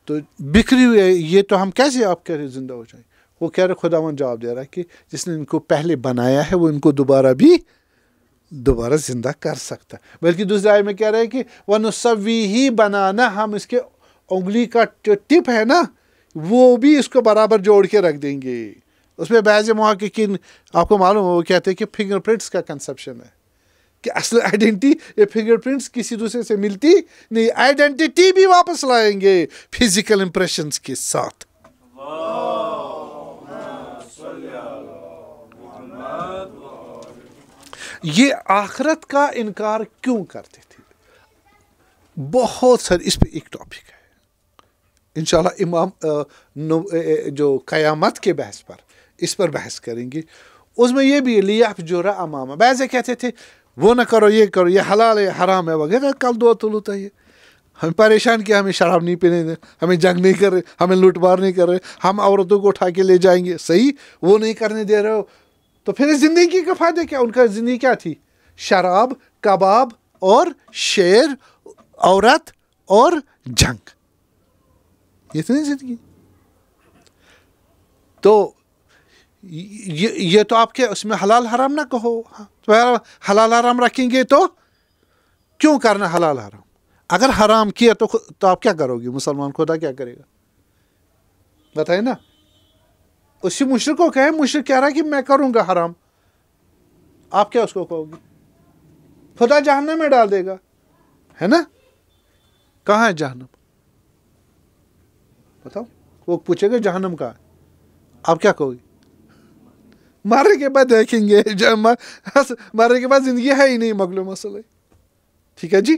تو بکھری ہوئی، یہ تو ہم کیسے آپ کہہ رہے زندہ ہو جائیں؟ وہ کہہ رہے، خداوند جواب دے رہا ہے کہ جس نے ان کو پہلے بنایا ہے وہ ان کو دوبارہ زندہ کر سکتا ہے۔ بلکہ دوسرے آیت میں کہہ رہے ہیں کہ وَنُسَوِّیہِ بنانا، ہم اس کے انگلی کا جو ٹپ ہے نا وہ بھی اس کو برابر جوڑ کے رکھ دیں گے۔ اس میں بعض محققین آپ کو معلوم ہے وہ کہتے ہیں کہ فنگر پرنٹس کا کنسپشن ہے کہ اصل آئیڈینٹی، یہ فنگر پرنٹس کسی دوسرے سے ملتی نہیں، آئیڈینٹی بھی واپس لائیں گے فزیکل امپریشنز کے ساتھ۔ یہ آخرت کا انکار کیوں کرتے تھے؟ بہت سارے، اس پہ ایک ٹاپک ہے انشاءاللہ، امام جو قیامت کے بحث پر، اس پر بحث کریں گے۔ اس میں یہ بھی لیفجر امامہ، بعضے کہتے تھے وہ نہ کرو، یہ کرو، یہ حلال ہے حرام ہے وغیرہ، کل دو طلوع ہے، ہمیں پریشان کیا، ہمیں شراب نہیں پینے دیں، ہمیں جنگ نہیں کر رہے، ہمیں لوٹ مار نہیں کر رہے، ہم عورتوں کو اٹھا کے لے جائیں گے، صحیح وہ نہیں کرنے دے رہے ہو، تو پھر زندگی کا فائدہ کیا؟ ان کا زندگی کیا تھی؟ شراب، کباب اور شیر، عورت اور جنگ، یہ تو نہیں زندگی۔ تو یہ تو آپ کے اس میں حلال حرام نہ کہو، حلال حرام رکھیں گے تو کیوں کرنا حلال حرام؟ اگر حرام کیا تو آپ کیا کرو گے؟ مسلمان خدا کیا کرے گا بتائیں نا؟ اسی مشرک کو کہے، مشرک کہہ رہا ہے کہ میں کروں گا حرام، آپ کیا اس کو کہو گے؟ خدا جہنم میں ڈال دے گا، ہے نا؟ کہاں ہے جہنم؟ بتاؤ، وہ پوچھے گا جہنم کہاں ہے، آپ کیا کہو گے؟ مرنے کے بعد دیکھیں گے، مرنے کے بعد زندگی ہے ہی نہیں، مغلوب مسئلہ ہے، ٹھیک ہے جی؟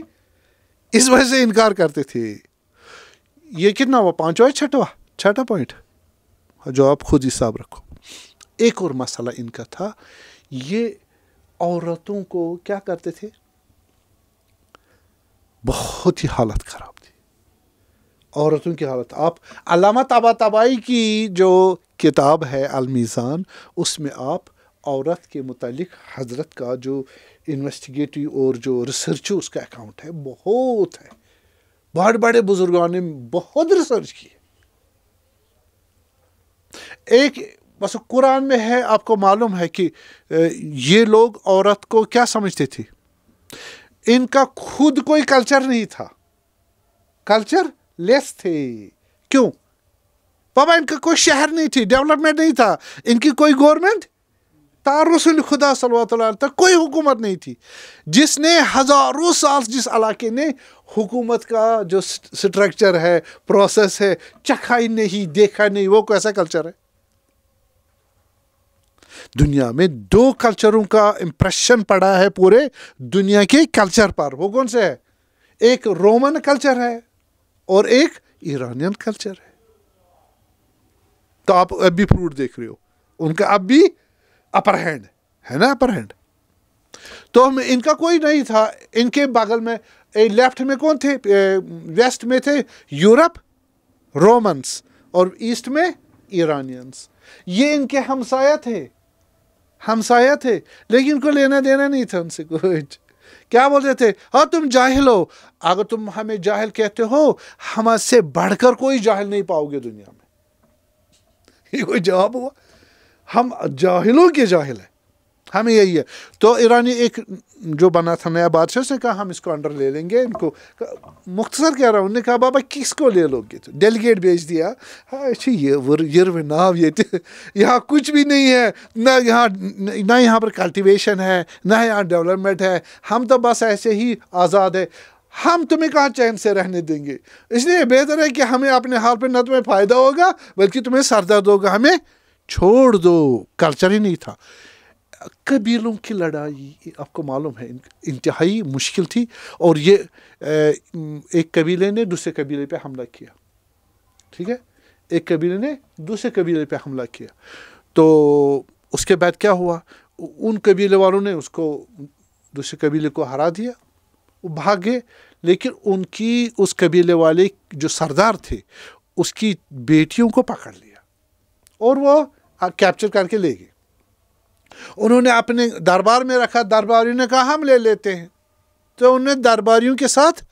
اس وجہ سے انکار کرتے تھے۔ یہ کتنا ہوا؟ پانچواں، چھٹا پوائنٹ جو آپ خود حساب رکھو۔ ایک اور مسئلہ ان کا تھا، یہ عورتوں کو کیا کرتے تھے؟ بہت ہی حالت خراب تھی عورتوں کی حالت۔ آپ علامہ طباطبائی کی جو کتاب ہے المیزان، اس میں آپ عورت کے متعلق حضرت کا جو انویسٹیگیٹو اور جو ریسرچ اس کا اکاؤنٹ ہے، بہت ہے، بڑے بڑے بزرگوں نے بہت ریسرچ کی ہے۔ ایک بس قرآن میں ہے، آپ کو معلوم ہے کہ یہ لوگ عورت کو کیا سمجھتے تھے؟ ان کا خود کوئی کلچر نہیں تھا، کلچر لیس تھے۔ کیوں؟ بابا ان کا کوئی شہر نہیں تھی، ڈیولپمنٹ نہیں تھا، ان کی کوئی گورنمنٹ، رسول خدا صلی اللہ علیہ وسلم تک کوئی حکومت نہیں تھی، جس نے ہزاروں سال جس علاقے نے حکومت کا جو سٹرکچر ہے، پروسیس ہے، چکھا ہی نہیں، دیکھا نہیں، وہ کیسا کلچر ہے؟ دنیا میں دو کلچروں کا امپریشن پڑا ہے پورے دنیا کے کلچر پر، وہ کون سے ہے؟ ایک رومن کلچر ہے اور ایک ایرانین کلچر ہے۔ تو آپ اب بھی فروٹ دیکھ رہے ہو، ان کا اب بھی اپر ہینڈ ہے نا، اپر ہینڈ تو ان کا کوئی نہیں تھا. ان کے بغل میں لیفٹ میں کون تھے؟ ویسٹ میں تھے یورپ رومنس اور ایسٹ میں ایرانینس. یہ ان کے ہمسایہ تھے لیکن ان کو لینا دینا نہیں تھا ان سے کچھ. کیا بولتے تھے؟ ہاں تم جاہل ہو. اگر تم ہمیں جاہل کہتے ہو ہم سے بڑھ کر کوئی جاہل نہیں پاؤ گے دنیا میں. یہ کوئی جواب ہوا؟ ہم جاہلوں کے جاہل ہیں، ہمیں یہی ہے. تو ایرانی ایک جو بنا تھا نیا بادشاہ، اس نے کہا ہم اس کو انڈر لے لیں گے. ان کو مختصر کہہ رہا ہوں، انہوں نے کہا بابا کس کو لے لو گے؟ تو ڈیلیگیٹ بھیج دیا. یہاں کچھ بھی نہیں ہے، نہ یہاں پر کلٹیویشن ہے، نہ یہاں ڈیولپمنٹ ہے. ہم تو بس ایسے ہی آزاد ہے. ہم تمہیں کہاں چین سے رہنے دیں گے؟ اس لیے بہتر ہے کہ ہمیں اپنے حال پہ نہ تمہیں فائدہ ہوگا بلکہ تمہیں سر درد ہوگا. ہمیں چھوڑ دو. کلچر ہی نہیں تھا. قبیلوں کی لڑائی آپ کو معلوم ہے انتہائی مشکل تھی. اور یہ ایک قبیلے نے دوسرے قبیلے پہ حملہ کیا. ٹھیک ہے، ایک قبیلے نے دوسرے قبیلے پہ حملہ کیا. تو اس کے بعد کیا ہوا؟ ان قبیلے والوں نے اس کو دوسرے قبیلے کو ہرا دیا، وہ بھاگ گئے. لیکن ان کی اس قبیلے والے جو سردار تھے اس کی بیٹیوں کو پکڑ لیا اور وہ کیپچر کر کے لے گئے. انہوں نے اپنے دربار میں رکھا. درباریوں نے کہا ہم لے لیتے ہیں. تو انہوں نے درباریوں کے ساتھ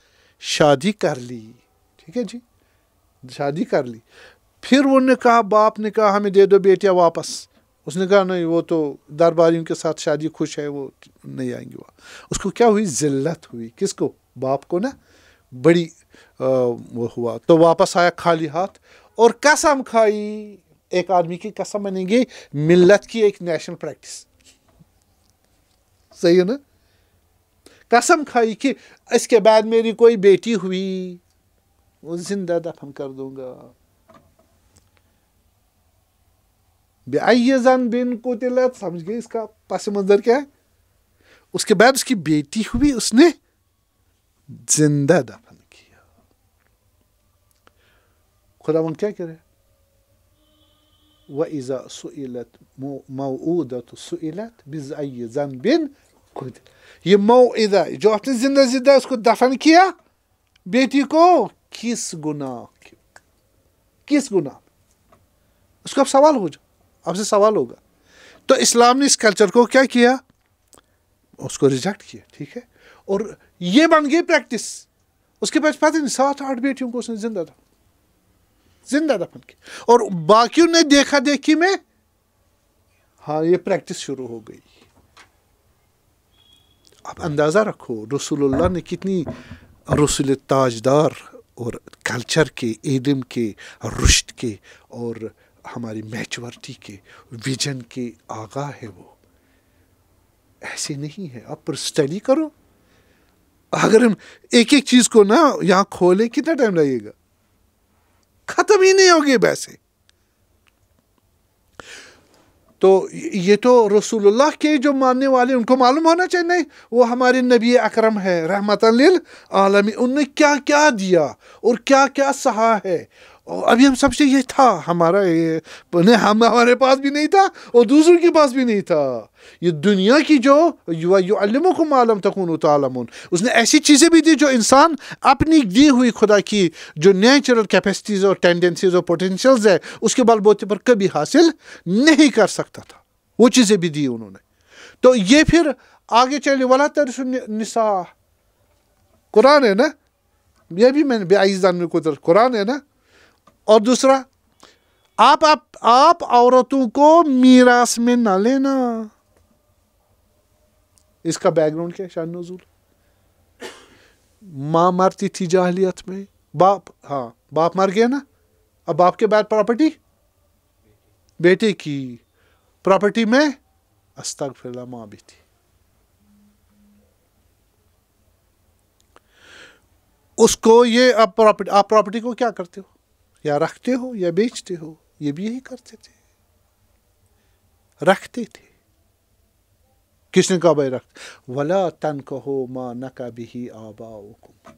شادی کر لی. ٹھیک ہے جی، شادی کر لی. پھر انہوں نے کہا، باپ نے کہا ہمیں دے دو بیٹیاں واپس. اس نے کہا نہیں، وہ تو درباریوں کے ساتھ شادی خوش ہے، وہ نہیں آئیں گے. اس کو کیا ہوئی؟ ذلت ہوئی. کس کو؟ باپ کو نا. بڑی وہ ہوا. تو واپس آیا خالی ہاتھ اور قسم کھائی. ایک آدمی کی قسم بنیں گی ملت کی ایک نیشنل پریکٹس. صحیح ہے نا؟ قسم کھائی کہ اس کے بعد میری کوئی بیٹی ہوئی وہ زندہ دفن کر دوں گا. بِأَيِّ ذَنْبٍ قُتِلَتْ. سمجھ گئے اس کا پس منظر کیا ہے؟ اس کے بعد اس کی بیٹی ہوئی، اس نے زندہ دفن کیا. خداوند کیا کرے؟ وَإِذَا سُئِلَتْ مَوْعُودَةُ سُئِلَتْ بِأَيِّ ذَنْبٍ قُتِلَتْ. یہ موعدہ جو آپ نے زندہ اس کو دفن کیا بیٹی کو، کس گناہ؟ کس گناہ؟ اس کو اب سوال ہو جائے، آپ سے سوال ہوگا. تو اسلام نے اس کلچر کو کیا کیا؟ اس کو ریجیکٹ کیا. ٹھیک ہے، اور یہ بن گئی پریکٹس. اس کے بعد پتہ نہیں 7-8 بیٹیوں کو اس نے زندہ دفن کی. اور باقیوں نے دیکھا دیکھی میں ہاں یہ پریکٹس شروع ہو گئی. آپ اندازہ رکھو رسول اللہ نے کتنی رسول تاجدار اور کلچر کے، علم کے، رشد کے اور ہماری میچورٹی کے، ویژن کے آگاہ ہے. وہ ایسے نہیں ہے. آپ پر اسٹڈی کرو. اگر ہم ایک ایک چیز کو نا یہاں کھولیں کتنا ٹائم لگے گا؟ ختم ہی نہیں ہوگی ویسے. تو یہ تو رسول اللہ کے جو ماننے والے ان کو معلوم ہونا چاہیے. نہیں، وہ ہمارے نبی اکرم ہے رحمت للعالمین. ان نے کیا کیا دیا اور کیا کیا سہا ہے. اور ابھی ہم سب سے یہ تھا ہمارے پاس بھی نہیں تھا اور دوسروں کے پاس بھی نہیں تھا. یہ دنیا کی جو یعلمکم ما لم تکونوا تعلمون، اس نے ایسی چیزیں بھی دی جو انسان اپنی دی ہوئی خدا کی جو نیچرل کیپیسٹیز اور ٹینڈنسیز اور پوٹینشیلز ہے اس کے بل بوتے پر کبھی حاصل نہیں کر سکتا تھا. وہ چیزیں بھی دی انہوں نے. تو یہ پھر آگے چلے وَلَا تَرِثُوا النِّسَاءَ. قرآن ہے نا، یہ بھی میں نے بِأَيِّ ذَنْبٍ قُتِلَتْ قرآن ہے نا. اور دوسرا، آپ عورتوں کو میراث میں نہ لینا. اس کا بیک گراؤنڈ کیا ہے؟ شان نزول. ماں مرتی تھی جاہلیت میں، باپ مر گیا نا. اب باپ کے بعد پراپرٹی بیٹے کی. پراپرٹی میں استغفر اللہ ماں بھی تھی. اس کو یہ آپ پراپرٹی کو کیا کرتے ہو؟ یا رکھتے ہو یا بیچتے ہو. یہ بھی یہی کرتے تھے، رکھتے تھے. کس نے کہا بھائی رکھ؟ وَلَا تَنْكَحُوا مَا نَكَحَ بِهِ آبَاؤُكُمْ.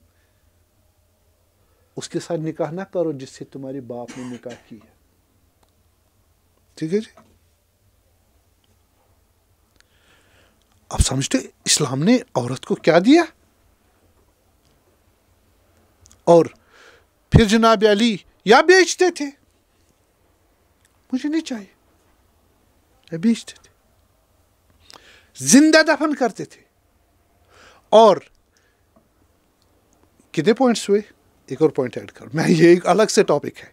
اس کے ساتھ نکاح نہ کرو جس سے تمہارے باپ نے نکاح کی ہے. ٹھیک ہے جی؟ آپ سمجھتے اسلام نے عورت کو کیا دیا. اور پھر جناب علی یا بیچتے تھے, مجھے نہیں چاہیے, یا بیچتے تھے, زندہ دفن کرتے تھے. اور کتنے پوائنٹس ہوئے؟ ایک اور پوائنٹ ایڈ کروں میں, یہ ایک الگ سے ٹاپک ہے,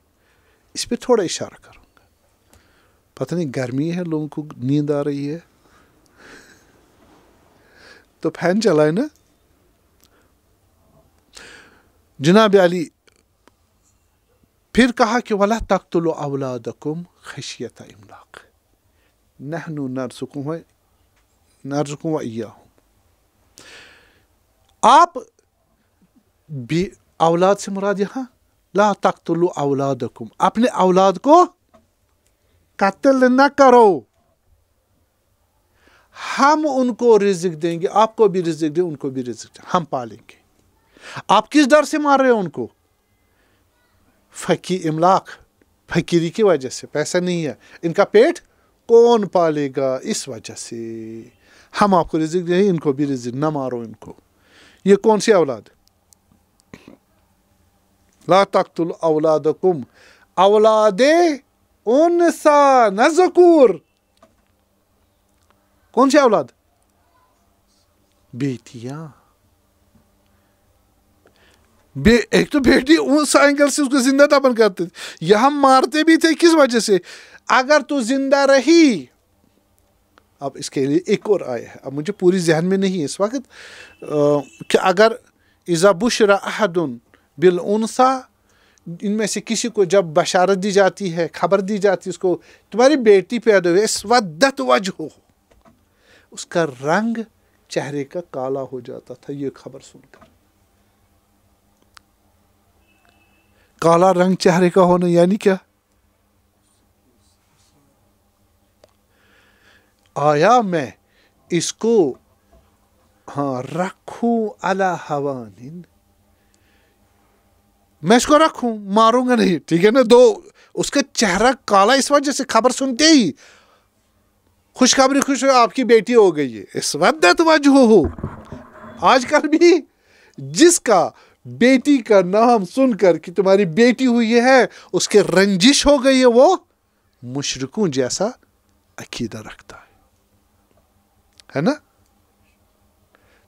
اس پہ تھوڑا اشارہ کروں گا. پتہ نہیں گرمی ہے, لوگوں کو نیند آ رہی ہے تو فین چلائے نا. جناب علی پھر کہا کہ وَلَا تَقْتُلُوا أَوْلَادَكُمْ خَشْيَةَ إِمْلَاقٍ نَحْنُ نَرْزُقُكُمْ وَإِيَّاهُمْ. آپ بھی اولاد سے مراد یہاں لا تقتلوا اولادکم, اپنے اولاد کو قتل نہ کرو, ہم ان کو رزق دیں گے, آپ کو بھی رزق دیں, ان کو بھی رزق دیں, ہم پالیں گے. آپ کس ڈر سے مار رہے ہو ان کو؟ املاق, فقیری کی وجہ سے, پیسہ نہیں ہے, ان کا پیٹ کون پالے گا, اس وجہ سے ہم آپ کو رزق دیں, ان کو بھی رزق, نہ مارو ان کو. یہ کون سی اولاد؟ لا تقتلوا اولادکم, اولاد انثى نہ ذکور. کون سی اولاد؟ بیٹیاں. ایک تو بیٹی اس اینگل سے اس کو زندہ دفن کرتے تھے, یہاں مارتے بھی تھے. کس وجہ سے؟ اگر تو زندہ رہی. اب اس کے لیے ایک اور آیا ہے, اب مجھے پوری ذہن میں نہیں ہے اس وقت, کہ اگر اذا بشر احد بالانثى, ان میں سے کسی کو جب بشارت دی جاتی ہے, خبر دی جاتی ہے اس کو, تمہاری بیٹی پیدا ہوئی, اسودت وجہہ, اس کا رنگ چہرے کا کالا ہو جاتا تھا یہ خبر سن کر. کالا رنگ چہرے کا ہونا یعنی کیا؟ آیا میں اس کو رکھوں علی ہوان, میں اس کو رکھوں, ماروں گا نہیں, ٹھیک ہے نا. دو اس کا چہرہ کالا اس وجہ سے خبر سنتے ہی خوشخبری خوش ہو, آپ کی بیٹی ہو گئی ہے, اسودت وجہہ ہو. آج کل بھی جس کا بیٹی کا نام سن کر کہ تمہاری بیٹی ہوئی ہے اس کے رنجش ہو گئی ہے, وہ مشرکوں جیسا عقیدہ رکھتا ہے نا.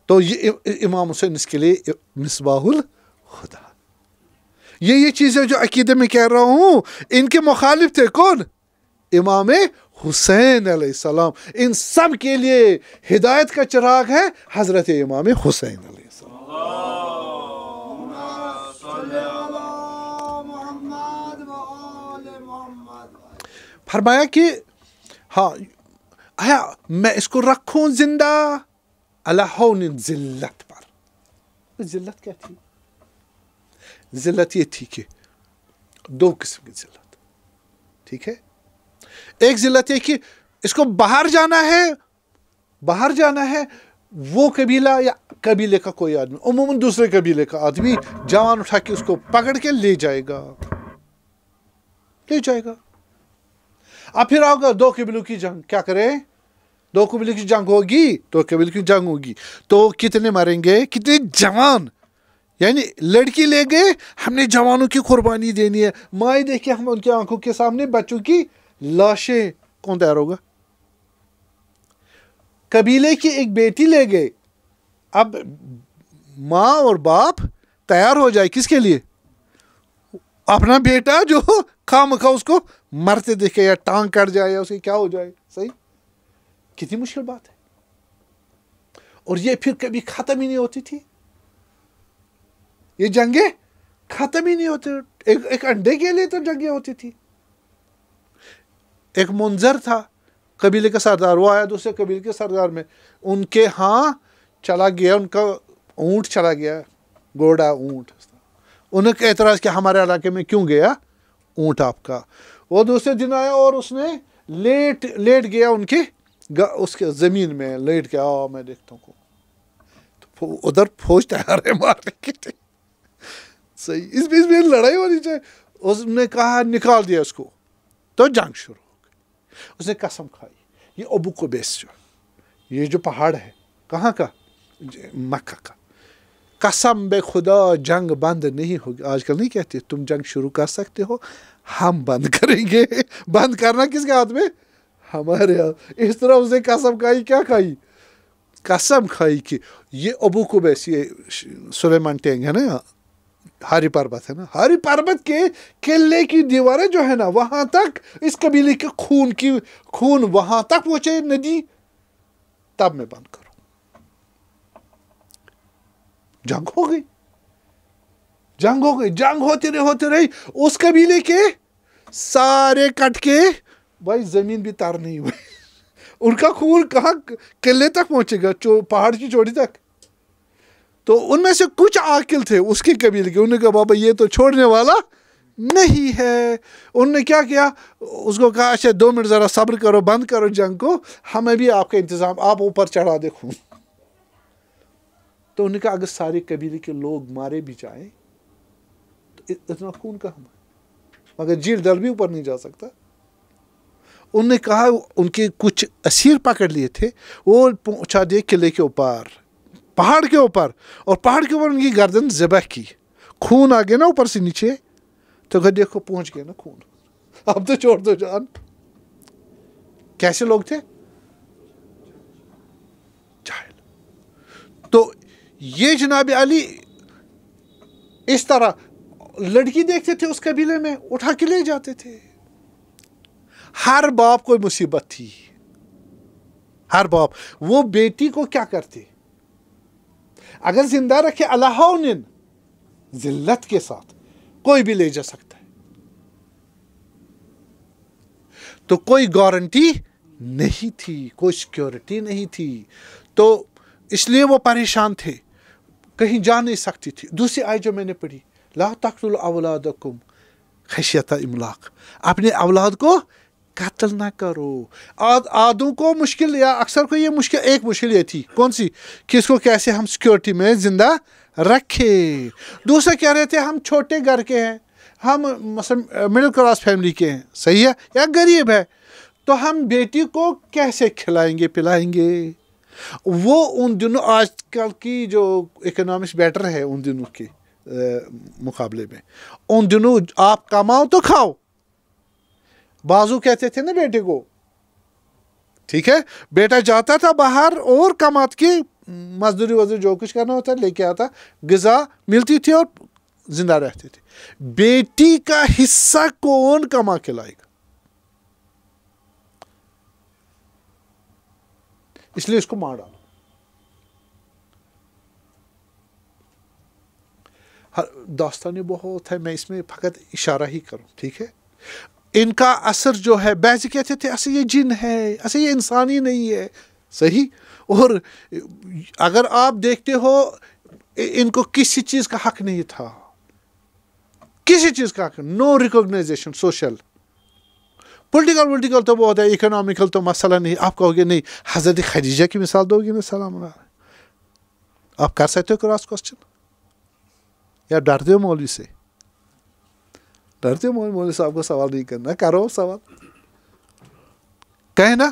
تو یہ امام حسین اس کے لیے مصباح الہدی. یہ چیزیں جو عقیدے میں کہہ رہا ہوں, ان کے مخالف تھے کون؟ امام حسین علیہ السلام. ان سب کے لیے ہدایت کا چراغ ہے حضرت امام حسین علیہ السلام. فرمایا کہ ہاں آیا میں اس کو رکھوں زندہ علی ہون, ذلت پر. ذلت کیا تھی؟ ذلت یہ تھی کہ دو قسم کی ذلت, ٹھیک ہے. ایک ذلت یہ کہ اس کو باہر جانا ہے, وہ قبیلہ یا قبیلے کا کوئی آدمی, عموماً دوسرے قبیلے کا آدمی جوان اٹھا کے اس کو پکڑ کے لے جائے گا. اب پھر آؤگا دو قبیلوں کی جنگ, کیا کرے؟ دو قبیلوں کی جنگ ہوگی, تو کتنے مریں گے, کتنے جوان, یعنی لڑکی لے گئے, ہم نے جوانوں کی قربانی دینی ہے. مائیں دیکھ کے ہم ان کی آنکھوں کے سامنے بچوں کی لاشیں, کون تیار ہوگا؟ قبیلے کی ایک بیٹی لے گئے, اب ماں اور باپ تیار ہو جائے کس کے لیے؟ اپنا بیٹا جو خواہ اس کو مرتے دیکھے, یا ٹانگ کٹ جائے, یا اسے کیا ہو جائے. صحیح, کتنی مشکل بات ہے. اور یہ پھر کبھی ختم ہی نہیں ہوتی تھی, یہ جنگیں ختم ہی نہیں ہوتی. ایک انڈے کے لیے تو جنگیں ہوتی تھی. ایک منظر تھا قبیلے کا سردار, وہ آیا دوسرے قبیلے کے سردار میں, ان کے ہاں چلا گیا, ان کا اونٹ چلا گیا, گھوڑا اونٹ. انہوں نے اعتراض کیا ہمارے علاقے میں کیوں گیا اونٹ آپ کا. وہ دوسرے دن آیا اور اس نے لیٹ گیا ان کے اس کے زمین میں لیٹ گیا. میں دیکھتا ہوں تو ادھر فوج تیار ہے مارنے کے لیے. صحیح, اس بیچ میں لڑائی ہونی چاہیے. اس نے کہا نکال دیا اس کو, تو جنگ شروع ہو گئی. اس نے قسم کھائی, یہ ابو قبیس جو یہ جو پہاڑ ہے کہاں کا؟ مکہ کا. قسم بے خدا جنگ بند نہیں ہوگی. آج کل نہیں کہتے تم جنگ شروع کر سکتے ہو، ہم بند کریں گے. بند کرنا کس کے ہاتھ میں؟ ہمارے ہاتھ. اس طرح اس نے قسم کھائی. کیا کھائی؟ قسم کھائی کہ یہ ابو قبیس، یہ سلیمان ٹینگ ہے نا، ہاری پربت ہے نا، ہاری پربت کے قلعے کی دیواریں جو ہے نا وہاں تک اس قبیلے کے خون وہاں تک پہنچے ندی، تب میں بند کروں. جنگ ہو گئی. جنگ ہوتی رہی. اس قبیلے کے سارے کٹ کے بھائی زمین بھی تر نہیں ہوئی. ان کا خون کہاں قلعے تک پہنچے گا؟ پہاڑ کی چوٹی تک. تو ان میں سے کچھ عاقل تھے اس کی قبیلے کے، انہوں نے کہا بابا یہ تو چھوڑنے والا نہیں ہے. انہوں نے کیا کیا؟ اس کو کہا اچھا 2 منٹ ذرا صبر کرو، بند کرو جنگ کو، ہمیں بھی آپ کا انتظام، آپ اوپر چڑھا دے خون. تو انہوں نے کہا اگر سارے قبیلے کے لوگ مارے بھی جائیں تو اتنا خون کہاں ہے؟ مگر جیل ڈل بھی اوپر نہیں جا سکتا. انہوں نے کہا ان کے کچھ اسیر پکڑ لیے تھے، وہ پہنچا دیے قلعے کے اوپر، پہاڑ کے اوپر، اور پہاڑ کے اوپر ان کی گردن ذبح کی. خون آ گیا نا اوپر سے نیچے، تو کہ دیکھو پہنچ گیا نا خون، اب تو چھوڑ دو جان. کیسے لوگ تھے؟ جاہل. تو یہ جناب علی اس طرح لڑکی دیکھتے تھے اس قبیلے میں، اٹھا کے لے جاتے تھے. ہر باپ کوئی مصیبت تھی، ہر باپ. وہ بیٹی کو کیا کرتے؟ اگر زندہ رکھے اللہ انن ذلت کے ساتھ، کوئی بھی لے جا سکتا ہے. تو کوئی گارنٹی نہیں تھی، کوئی سیکیورٹی نہیں تھی. تو اس لیے وہ پریشان تھے، کہیں جا نہیں سکتی تھی. دوسری آیت جو میں نے پڑھی، لا تقتلوا اولادکم خشیۃ املاق، اپنے اولاد کو قتل نہ کرو. آدھوں کو مشکل، یا اکثر کو یہ مشکل، ایک مشکل یہ تھی، کون سی؟ کہ اس کو کیسے ہم سیکیورٹی میں زندہ رکھے. دوسرا کہہ رہے تھے ہم چھوٹے گھر کے ہیں، ہم مثلا مڈل کلاس فیملی کے ہیں، صحیح ہے، یا غریب ہے، تو ہم بیٹی کو کیسے کھلائیں گے پلائیں گے. وہ ان دنوں، آج کل کی جو اکنامکس بیٹر ہے ان دنوں کے مقابلے میں، ان دنوں آپ کماؤ تو کھاؤ. بازو کہتے تھے نا بیٹے کو، ٹھیک ہے، بیٹا جاتا تھا باہر اور کمات کی مزدوری وزدوری جو کچھ کرنا ہوتا لے کے آتا، غذا ملتی تھی اور زندہ رہتے تھے. بیٹی کا حصہ کون کما کے لائے گا؟ اس لیے اس کو مار ڈالو. داستانیں بہت ہے، میں اس میں فقط اشارہ ہی کروں، ٹھیک ہے. ان کا اثر جو ہے، بعض کہتے تھے ایسے یہ جن ہے، ایسے یہ انسان ہی نہیں ہے، صحیح. اور اگر آپ دیکھتے ہو ان کو کسی چیز کا حق نہیں تھا، کسی چیز کا حق، نو ریکوگنائزیشن سوشل. پولیٹیکل تو بہت ہے، اکنامیکل تو مسئلہ نہیں. آپ کہو گے نہیں، حضرت خدیجہ کی مثال دو گے نا، سلام علیہ، آپ کر سکتے ہو کراس کوسچن، یا ڈرتے ہو مولوی سے؟ ڈرتے ہو مولوی صاحب کو سوال نہیں کرنا، کرو سوال. کہیں نا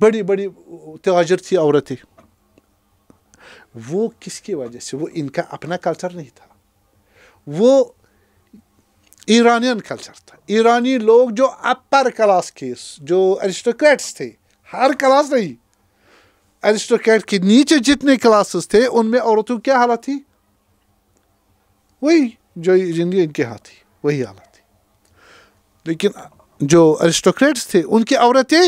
بڑی بڑی تاجر تھی عورتیں، وہ کس کی وجہ سے؟ وہ ان کا اپنا کلچر نہیں تھا، وہ ایرانین کلچر تھا. ایرانی لوگ جو اپر کلاس کے، جو ایرسٹوکریٹس تھے، ہر کلاس نہیں، ایرسٹوکریٹ کے نیچے جتنے کلاسز تھے ان میں عورتوں کیا حالت تھی؟ وہی جو ان کے ہاتھ تھی، وہی حالت تھی. لیکن جو ایرسٹوکریٹس تھے ان کی عورتیں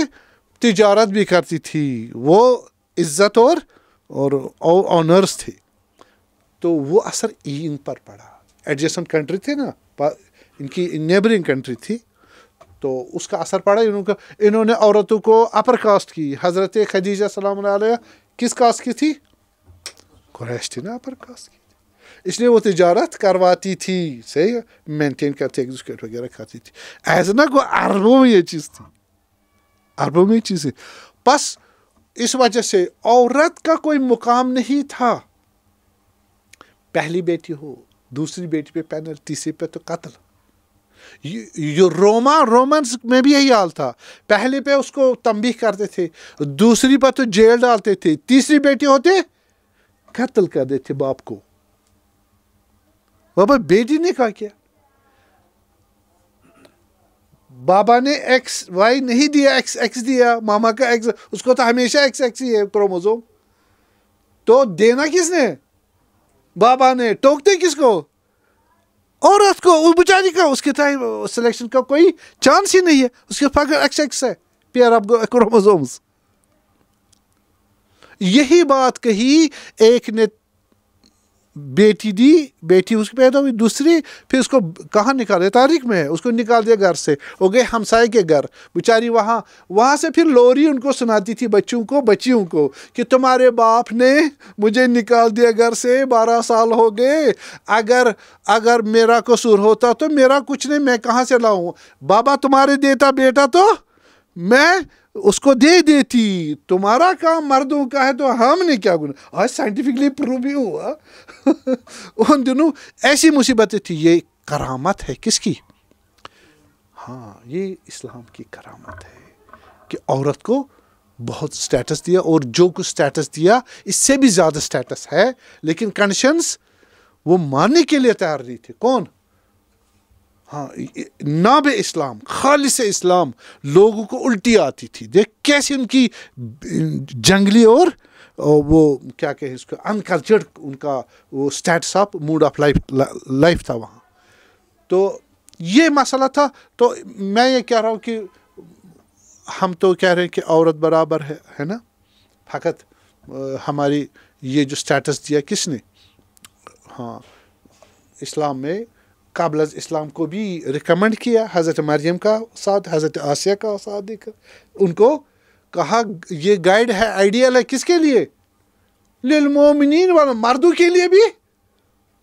تجارت بھی کرتی تھی، وہ عزت اور آنرس تھے. تو وہ اثر ان پر پڑا. ایڈجسٹنٹ کنٹری تھے نا، ان کی نیبرنگ کنٹری تھی، تو اس کا اثر پڑا. انہوں نے عورتوں کو اپر کاسٹ کی. حضرت خدیجہ سلام اللہ علیہ کس کاسٹ کی تھی؟ قریش تھی نا، اپر کاسٹ کی. اس لیے وہ تجارت کرواتی تھی، صحیح مینٹین کرتی، ایگزیکیوٹ وغیرہ کرتی تھی. ایسا نہ کوئی عربوں میں یہ چیز تھی، عربوں میں یہ چیزیں. بس اس وجہ سے عورت کا کوئی مقام نہیں تھا. پہلی بیٹی ہو، دوسری بیٹی پہ پینل، تیسری پہ تو قتل. رومنس میں بھی یہی حال تھا. پہلے پہ اس کو تنبیہ کرتے تھے, دوسری پر تو جیل ڈالتے تھے, تیسری بیٹی ہوتے قتل کر دیتے باپ کو. بابا بیٹی نے کہا کیا, بابا نے ایکس وائی نہیں دیا, ایکس دیا, ماما کا ایکس, اس کو تو ہمیشہ ایکس ہی ہے کروموزوم. تو دینا کس نے؟ بابا نے. ٹوکتے کس کو؟ عورت کو, اس بیچاری کا. اس کے ٹائم سلیکشن کا کوئی چانس ہی نہیں ہے, اس کے پاس ایکس ہے, پیئر آف کروموزومز. یہی بات کہی ایک نے, بیٹی دی, بیٹی اس کی پیدا ہوئی, دوسری پھر اس کو کہاں نکالے, تاریخ میں ہے, اس کو نکال دیا گھر سے, ہو گئے ہمسائے کے گھر. بیچاری وہاں سے پھر لوری ان کو سناتی تھی بچیوں کو کہ تمہارے باپ نے مجھے نکال دیا گھر سے, 12 سال ہو گئے, اگر میرا قصور ہوتا تو میرا کچھ نہیں, میں کہاں سے لاؤں, بابا تمہارے دیتا بیٹا تو میں اس کو دے دیتی, تمہارا کام مردوں کا ہے تو ہم نے کیا گناہ. آج سائنٹیفکلی پروو بھی ہوا. ان دنوں ایسی مصیبتیں تھی. یہ کرامت ہے کس کی؟ ہاں, یہ اسلام کی کرامت ہے کہ عورت کو بہت سٹیٹس دیا, اور جو کچھ سٹیٹس دیا اس سے بھی زیادہ سٹیٹس ہے, لیکن کنڈیشنز وہ ماننے کے لیے تیار نہیں تھے. کون؟ ہاں, ناب اسلام, خالص اسلام لوگوں کو الٹی آتی تھی. دیکھ کیسے ان کی جنگلی اور وہ کیا کہیں اس کو, انکلچرڈ ان کا وہ status of mode of life تھا وہاں. تو یہ مسئلہ تھا. تو میں یہ کہہ رہا ہوں کہ ہم تو کہہ رہے ہیں کہ عورت برابر ہے نا, فقط ہماری یہ جو سٹیٹس دیا کس نے؟ ہاں, اسلام میں قبل از اسلام کو بھی ریکمنڈ کیا, حضرت مریم کا ساتھ, حضرت آسیہ کا ساتھ دے کر ان کو کہا یہ گائیڈ ہے, آئیڈیل ہے کس کے لیے؟ للمومنین, والا مردوں کے لیے بھی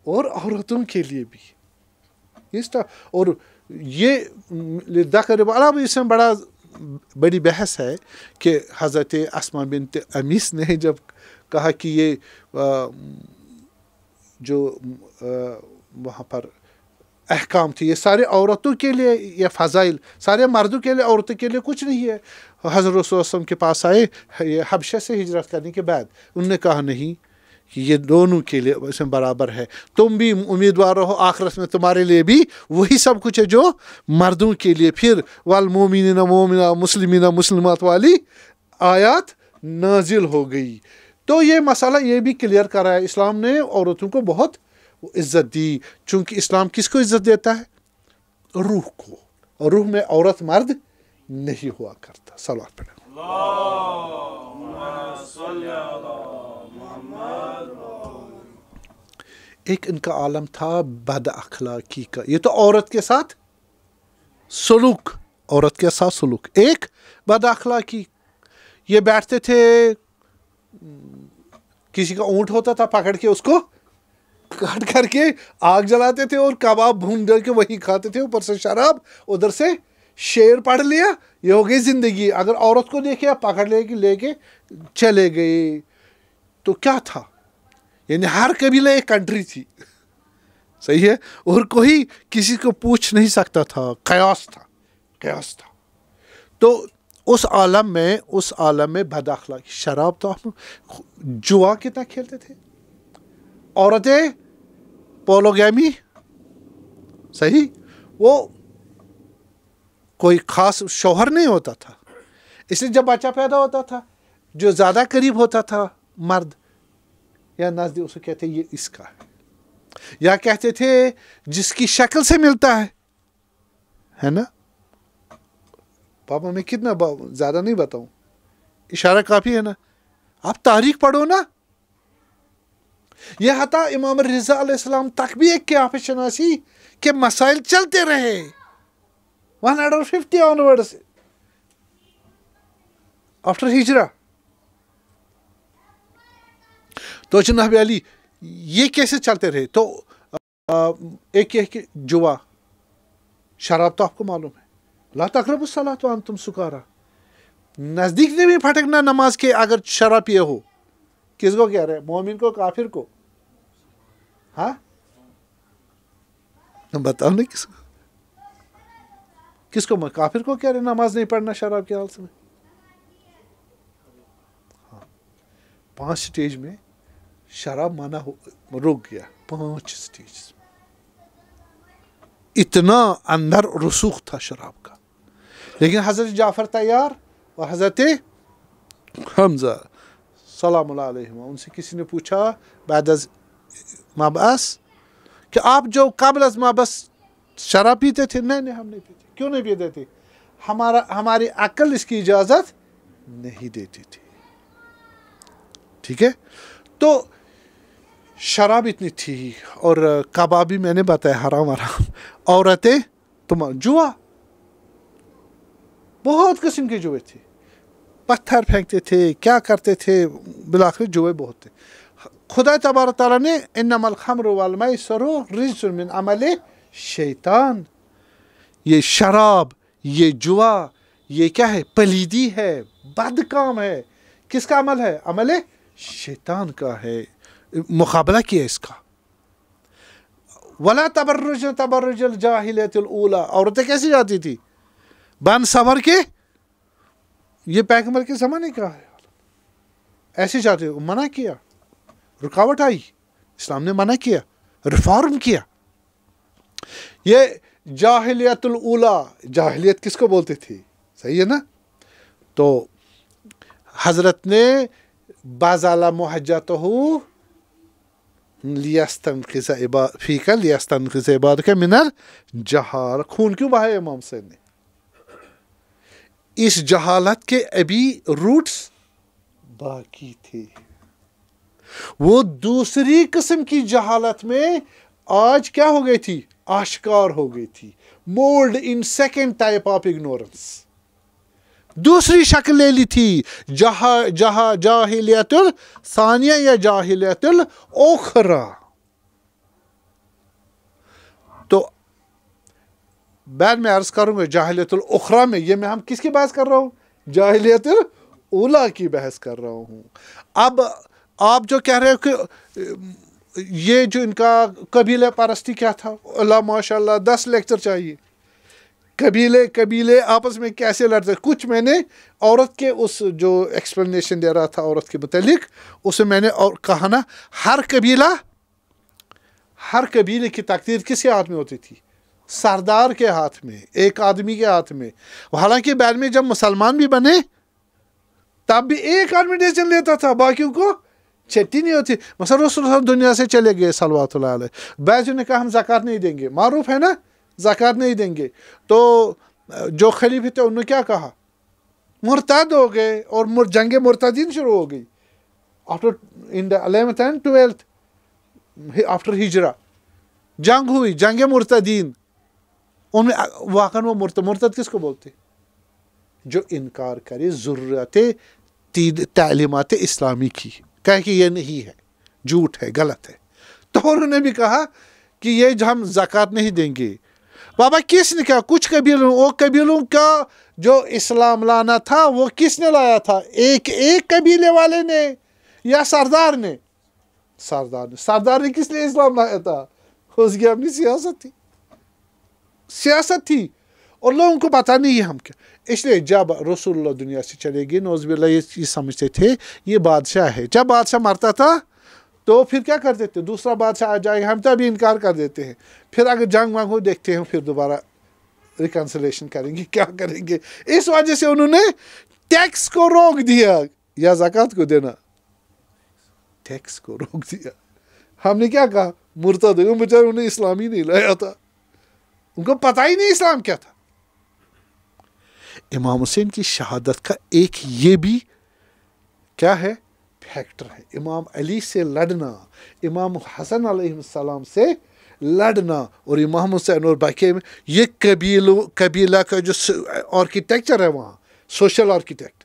اور عورتوں کے لیے بھی. اور یہ اس میں بڑی بحث ہے کہ حضرت اسماء بنت امیس نے جب کہا کہ یہ جو وہاں پر احکام تھے یہ سارے عورتوں کے لیے, یہ فضائل سارے مردوں کے لیے, عورتوں کے لیے کچھ نہیں ہے. حضرت رسول صلی اللہ علیہ وسلم کے پاس آئے یہ حبشہ سے ہجرت کرنے کے بعد, انہوں نے کہا نہیں کہ یہ دونوں کے لیے اس میں برابر ہے, تم بھی امیدوار رہو آخرت میں تمہارے لیے بھی وہی سب کچھ ہے جو مردوں کے لیے. پھر والمومنین مومنات مسلمین مسلمات والی آیات نازل ہو گئی. تو یہ مسئلہ یہ بھی کلیئر کرایا اسلام نے, عورتوں کو بہت عزت دی, چونکہ اسلام کس کو عزت دیتا ہے؟ روح کو, اور روح میں عورت مرد نہیں ہوا کرتا. صلوات پڑھیں. ایک ان کا عالم تھا بد اخلاقی کا, یہ تو عورت کے ساتھ سلوک, عورت کے ساتھ سلوک. ایک بد اخلاقی, یہ بیٹھتے تھے, کسی کا اونٹ ہوتا تھا, پکڑ کے اس کو کاٹ کر کے آگ جلاتے تھے اور کباب بھون کر کے وہی کھاتے تھے, اوپر سے شراب, ادھر سے شعر پڑھ لیا, یہ ہو گئی زندگی. اگر عورت کو دیکھے پکڑ لے کے چلے گئے. تو کیا تھا, یعنی ہر قبیلہ ایک کنٹری تھی, صحیح ہے, اور کوئی کسی کو پوچھ نہیں سکتا تھا, قیاس تھا. تو اس عالم میں بد اخلاقی, شراب, تو جوا کتنا کھیلتے تھے, عورتیں پولوگیمی, صحیح, وہ کوئی خاص شوہر نہیں ہوتا تھا. اس لیے جب بچہ پیدا ہوتا تھا, جو زیادہ قریب ہوتا تھا مرد یا نزدیک, اسے کہتے یہ اس کا ہے, یا کہتے تھے جس کی شکل سے ملتا ہے نا. پاپا میں کتنا زیادہ نہیں بتاؤں, اشارہ کافی ہے نا, آپ تاریخ پڑھو نا. یہ حتیٰ امام رضا علیہ السلام تک بھی ایک قیافت شناسی کے مسائل چلتے رہے 150 onwards after ہجرہ. تو جناب علی یہ کیسے چلتے رہے؟ تو ایک یہ کہ جوا, شراب تو آپ کو معلوم ہے, لا تقربوا الصلاۃ وانتم سکارا, نزدیک نہیں بھی پھٹکنا نماز کے اگر شراب پیے ہو. کس کو کہہ رہے ہیں, مومن کو, کافر کو؟ ہاں بتاؤ نا کس کو. کس کو کافر کو کہہ رہے نماز نہیں پڑھنا شراب کی حالت میں؟ 5 سٹیج میں شراب منع رک گیا، 5 سٹیج، اتنا اندر رسوخ تھا شراب کا. لیکن حضرت جعفر تیار اور حضرت حمزہ سلام اللہ علیہم، ان سے کسی نے پوچھا بعد از مبعث کہ آپ جو قبل از مبعث شراب پیتے تھے؟ نہیں ہم نہیں پیتے. کیوں نہیں پیتے تھے؟ ہماری عقل اس کی اجازت نہیں دیتی تھی. ٹھیک ہے، تو شراب اتنی تھی، اور کباب بھی میں نے بتایا حرام، عورتیں جوا، بہت قسم کے جوئے تھے، پتھر پھینکتے تھے، کیا کرتے تھے، بالآخر جوئے بہت تھے. خدا تبارک تعالیٰ نے انما الخمر والمیسر رجس من عمل شیطان، یہ شراب، یہ جوا، یہ کیا ہے؟ پلیدی ہے، بد کام ہے. کس کا عمل ہے؟ عمل شیطان کا ہے. مقابلہ کیا اس کا. ولا تبرج تبرج الجاہلیت الاولی، عورتیں کیسی جاتی تھی؟ بن سور کے، یہ پیغمبر کے زمانے کا ہے، ایسے جاتے. منع کیا، رکاوٹ آئی، اسلام نے منع کیا، ریفارم کیا. یہ جاہلیت الاولی، جاہلیت کس کو بولتے تھے؟ صحیح ہے نا. تو حضرت نے بازالا محجتہ لیستنقذ فیک لیستنقذ عبادک من الجہال. خون کیوں بہایا امام حسین نے؟ اس جہالت کے ابھی روٹس باقی تھے. وہ دوسری قسم کی جہالت میں آج کیا ہو گئی تھی؟ آشکار ہو گئی تھی. Mould in second type of ignorance, دوسری شکل لے لی تھی. جاہلیت الثانیہ یا جاہلیت الاخری. تو بعد میں عرض کروں گا جاہلیت الاخری میں، یہ میں ہم کس کی بحث کر رہا ہوں؟ جاہلیت الاولی کی بحث کر رہا ہوں. اب آپ جو کہہ رہے ہو کہ یہ جو ان کا قبیلہ پرستی کیا تھا، اللہ ماشاء اللہ 10 لیکچر چاہیے. قبیلے آپس میں کیسے لڑتے. کچھ میں نے عورت کے اس جو ایکسپلینیشن دے رہا تھا عورت کے متعلق، اسے میں نے اور کہا نا، ہر قبیلے کی تقدیر کس کے ہاتھ میں ہوتی تھی؟ سردار کے ہاتھ میں، ایک آدمی کے ہاتھ میں. حالانکہ بعد میں جب مسلمان بھی بنے تب بھی ایک آدمی ڈیسیژن لیتا تھا، باقیوں کو چھٹی نہیں ہوتی. مثلا رسول اللہ دنیا سے چلے گئے صلوات اللہ علیہ، بعضوں نے کہا ہم زکوٰۃ نہیں دیں گے، معروف ہے نا، زکوٰۃ نہیں دیں گے. تو جو خلیفے تھے انہوں نے کیا کہا؟ مرتد ہو گئے، اور جنگ مرتدین شروع ہو گئی. After in the 11th and 12th after ہجرہ جنگ ہوئی، جنگ مرتدین. ان میں واقعاً وہ مرتد کس کو بولتے؟ جو انکار کرے ضرورت تعلیمات اسلامی کی، کہے کہ یہ نہیں ہے، جھوٹ ہے، غلط ہے. تو انہوں نے بھی کہا کہ یہ ہم زکوٰۃ نہیں دیں گے. بابا کس نے کہا؟ کچھ قبیلوں کا جو اسلام لانا تھا وہ کس نے لایا تھا؟ ایک قبیلے والے نے یا سردار نے؟ سردار نے کس لیے اسلام لایا تھا؟ اس کی اپنی سیاست تھی اور لوگوں کو پتہ نہیں ہے ہم کیا. اس لیے جب رسول اللہ دنیا سے چلے گئے، نعوذ باللہ، یہ سمجھتے تھے یہ بادشاہ ہے. جب بادشاہ مرتا تھا تو پھر کیا کر دیتے؟ دوسرا بادشاہ آ جائے گا، ہم تو ابھی انکار کر دیتے ہیں. پھر اگر جنگ وانگ ہو دیکھتے ہیں، پھر دوبارہ ریکنسلیشن کریں گے، کیا کریں گے. اس وجہ سے انہوں نے ٹیکس کو روک دیا، یا زکوٰۃ کو دینا، ٹیکس کو روک دیا. ہم نے کیا کہا؟ مرتد ہو. بیچارے انہیں اسلام ہی نہیں لایا تھا، ان کو پتہ ہی نہیں اسلام کیا تھا. امام حسین کی شہادت کا ایک یہ بھی کیا ہے؟ فیکٹر ہے. امام علی سے لڑنا، امام حسن علیہ السلام سے لڑنا، اور امام حسین اور باقی میں یہ قبیلہ کا جو آرکیٹیکچر ہے وہاں، سوشل آرکیٹیکٹ،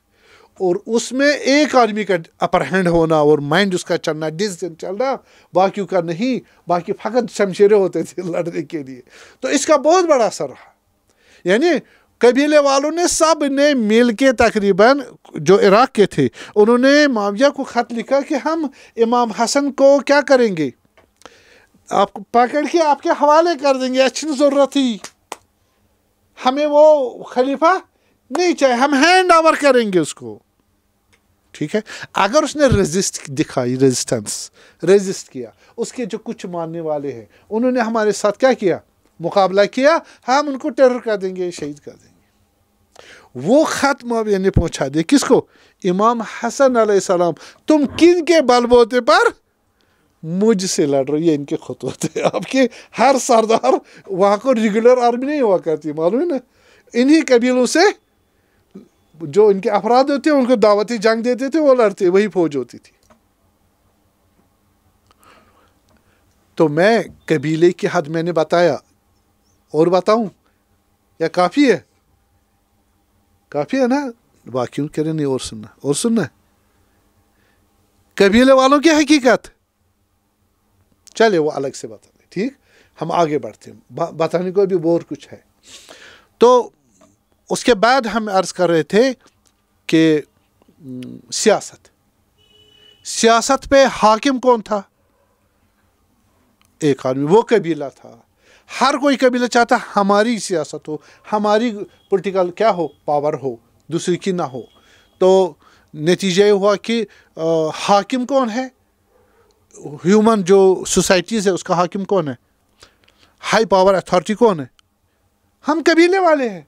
اور اس میں ایک آدمی کا اپر ہینڈ ہونا اور مائنڈ اس کا چلنا، ڈیسیژن چلنا، باقیوں کا نہیں. باقی فقط شمشیریں ہوتے تھے لڑنے کے لیے. تو اس کا بہت بڑا اثر رہا. یعنی قبیلے والوں نے سب نے مل کے تقریباً جو عراق کے تھے انہوں نے معاویہ کو خط لکھا کہ ہم امام حسن کو کیا کریں گے؟ آپ کو پکڑ کے آپ کے حوالے کر دیں گے. اچھی ضرورت ہی ہمیں وہ خلیفہ نہیں چاہیے, ہم ہینڈ اوور کریں گے اس کو. ٹھیک ہے, اگر اس نے ریزسٹ دکھائی, ریزسٹ کیا, اس کے جو کچھ ماننے والے ہیں انہوں نے ہمارے ساتھ کیا کیا, مقابلہ کیا, ہم ان کو ٹیرر کر دیں گے, شہید کر دیں گے. وہ خط معاویہ نے پہنچا دیا کس کو, امام حسن علیہ السلام. تم کن کے بل بوتے پر مجھ سے لڑ رہے, یہ ان کے خط ہوتے ہیں. آپ کے ہر سردار وہاں کو ریگولر آرمی نہیں ہوا کرتی, معلوم ہے نا, انہی قبیلوں سے جو ان کے افراد ہوتے ہیں ان کو دعوتی جنگ دیتے تھے, وہ لڑتے, وہی فوج ہوتی تھی. تو میں قبیلے کی حد میں نے بتایا, اور بتاؤں یا کافی ہے؟ کافی ہے نا, باقی کریں نہیں, اور سننا قبیلے والوں کی حقیقت, چلے وہ الگ سے بتا دیں. ٹھیک, ہم آگے بڑھتے ہیں, بتانے کو بھی بہت کچھ ہے. تو اس کے بعد ہم عرض کر رہے تھے کہ سیاست پہ حاکم کون تھا؟ ایک آدمی, وہ قبیلہ تھا. ہر کوئی قبیلہ چاہتا ہماری سیاست ہو, ہماری پولیٹیکل کیا ہو, پاور ہو, دوسری کی نہ ہو. تو نتیجہ یہ ہوا کہ حاکم کون ہے؟ ہیومن جو سوسائٹیز ہے اس کا حاکم کون ہے؟ ہائی پاور اتھارٹی کون ہے؟ ہم قبیلے والے ہیں.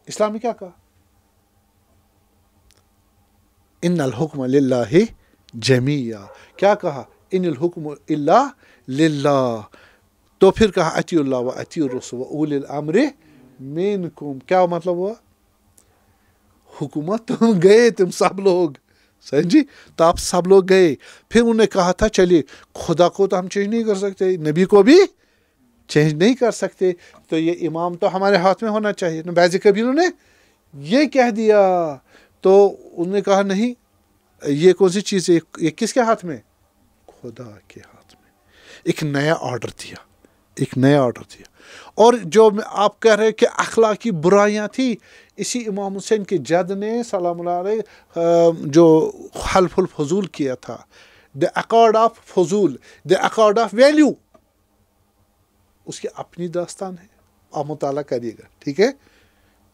اسلام نے کیا کہا؟ ان الحکم للہ جمیعا. کیا کہا؟ ان الحکم الا للہ. تو پھر کہا اطیعوا اللہ و اطیعوا الرسول و اولی الامر منکم. کیا مطلب ہوا؟ حکومت تم گئے, تم سب لوگ سمجھی, تو آپ سب لوگ گئے. پھر انہوں نے کہا تھا چلیے خدا کو تو ہم چینج نہیں کر سکتے, نبی کو بھی چینج نہیں کر سکتے, تو یہ امام تو ہمارے ہاتھ میں ہونا چاہیے. بعض قبیلوں نے یہ کہہ دیا, تو انہوں نے کہا نہیں, یہ کون سی چیز ہے, یہ کس کے ہاتھ میں؟ خدا کے ہاتھ میں. ایک نیا آرڈر دیا. اور جو آپ کہہ رہے کہ اخلاقی برائیاں تھیں, اسی امام حسین کے جد نے سلام اللہ علیہ جو حلف الفضول کیا تھا, دی ایکارڈ آف فضول, دی ایکارڈ آف ویلیو, اس کی اپنی داستان ہے. آپ مطالعہ کریے گا, ٹھیک ہے,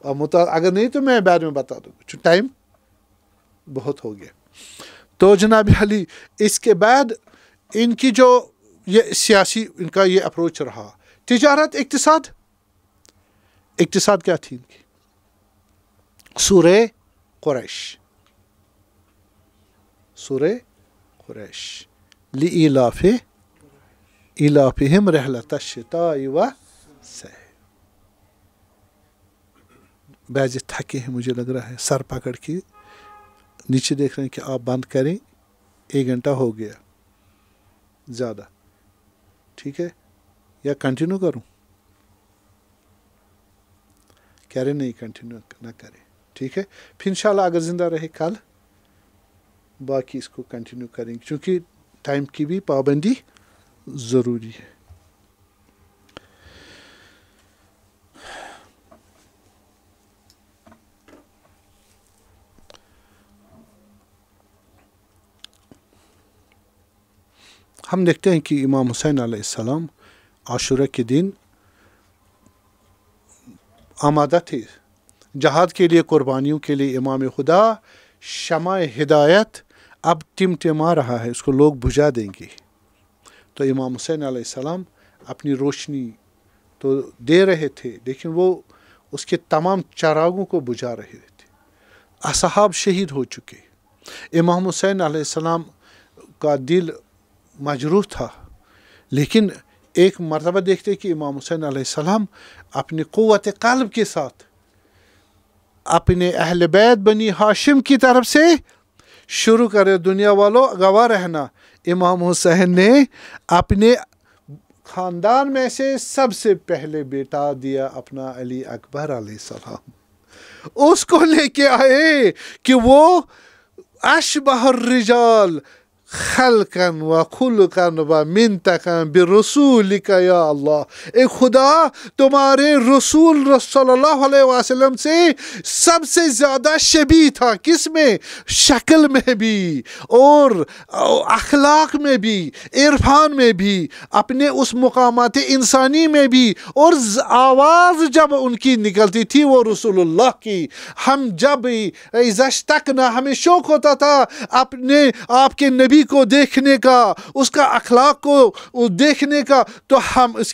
اگر نہیں تو میں بعد میں بتا دوں گا, ٹائم بہت ہو گیا. تو جناب علی, اس کے بعد ان کی جو یہ سیاسی ان کا یہ اپروچ رہا, تجارت, اقتصاد کیا تھی ان کی؟ سورہ قریش لإیلافہم رحلۃ الشتاء والصیف. بعض تھکے ہیں مجھے لگ رہا ہے, سر پکڑ کے نیچے دیکھ رہے ہیں کہ آپ بند کریں, 1 گھنٹہ ہو گیا زیادہ. ٹھیک ہے, یا کنٹینیو کروں؟ کہہ رہے نہیں, کنٹینیو نہ کریں. ٹھیک ہے, پھر انشاءاللہ اگر زندہ رہے کل باقی اس کو کنٹینیو کریں گے, چونکہ ٹائم کی بھی پابندی ضروری ہے. ہم دیکھتے ہیں کہ امام حسین علیہ السلام عاشورہ کے دن آمادہ تھے جہاد کے لیے, قربانیوں کے لیے. امام خدا شمع ہدایت اب ٹمٹما رہا ہے, اس کو لوگ بجھا دیں گے. تو امام حسین علیہ السلام اپنی روشنی تو دے رہے تھے, لیکن وہ اس کے تمام چراغوں کو بجھا رہے تھے. اصحاب شہید ہو چکے. امام حسین علیہ السلام کا دل مجروح تھا, لیکن ایک مرتبہ دیکھتے کہ امام حسین علیہ السلام اپنی قوت قلب کے ساتھ اپنے اہل بیت بنی ہاشم کی طرف سے شروع کرے. دنیا والوں گواہ رہنا, امام حسین نے اپنے خاندان میں سے سب سے پہلے بیٹا دیا اپنا علی اکبر علیہ السلام. اس کو لے کے آئے کہ وہ اشبہ الرجال, خلقا و خلقا و منطقا برسولک یا اللہ، اے خدا تمہارے رسول صلی اللہ علیہ وسلم سے سب سے زیادہ شبیہ تھا، کس میں؟ شکل میں بھی اور اخلاق میں بھی، عرفان میں بھی، اپنے اس مقامات انسانی میں بھی، اور آواز جب ان کی نکلتی تھی وہ رسول اللہ کی، ہم جب ازشتقنا ہمیں شوق ہوتا تھا اپنے آپ کے نبی کو دیکھنے کا، اس کا اخلاق کو دیکھنے کا، تو ہم اس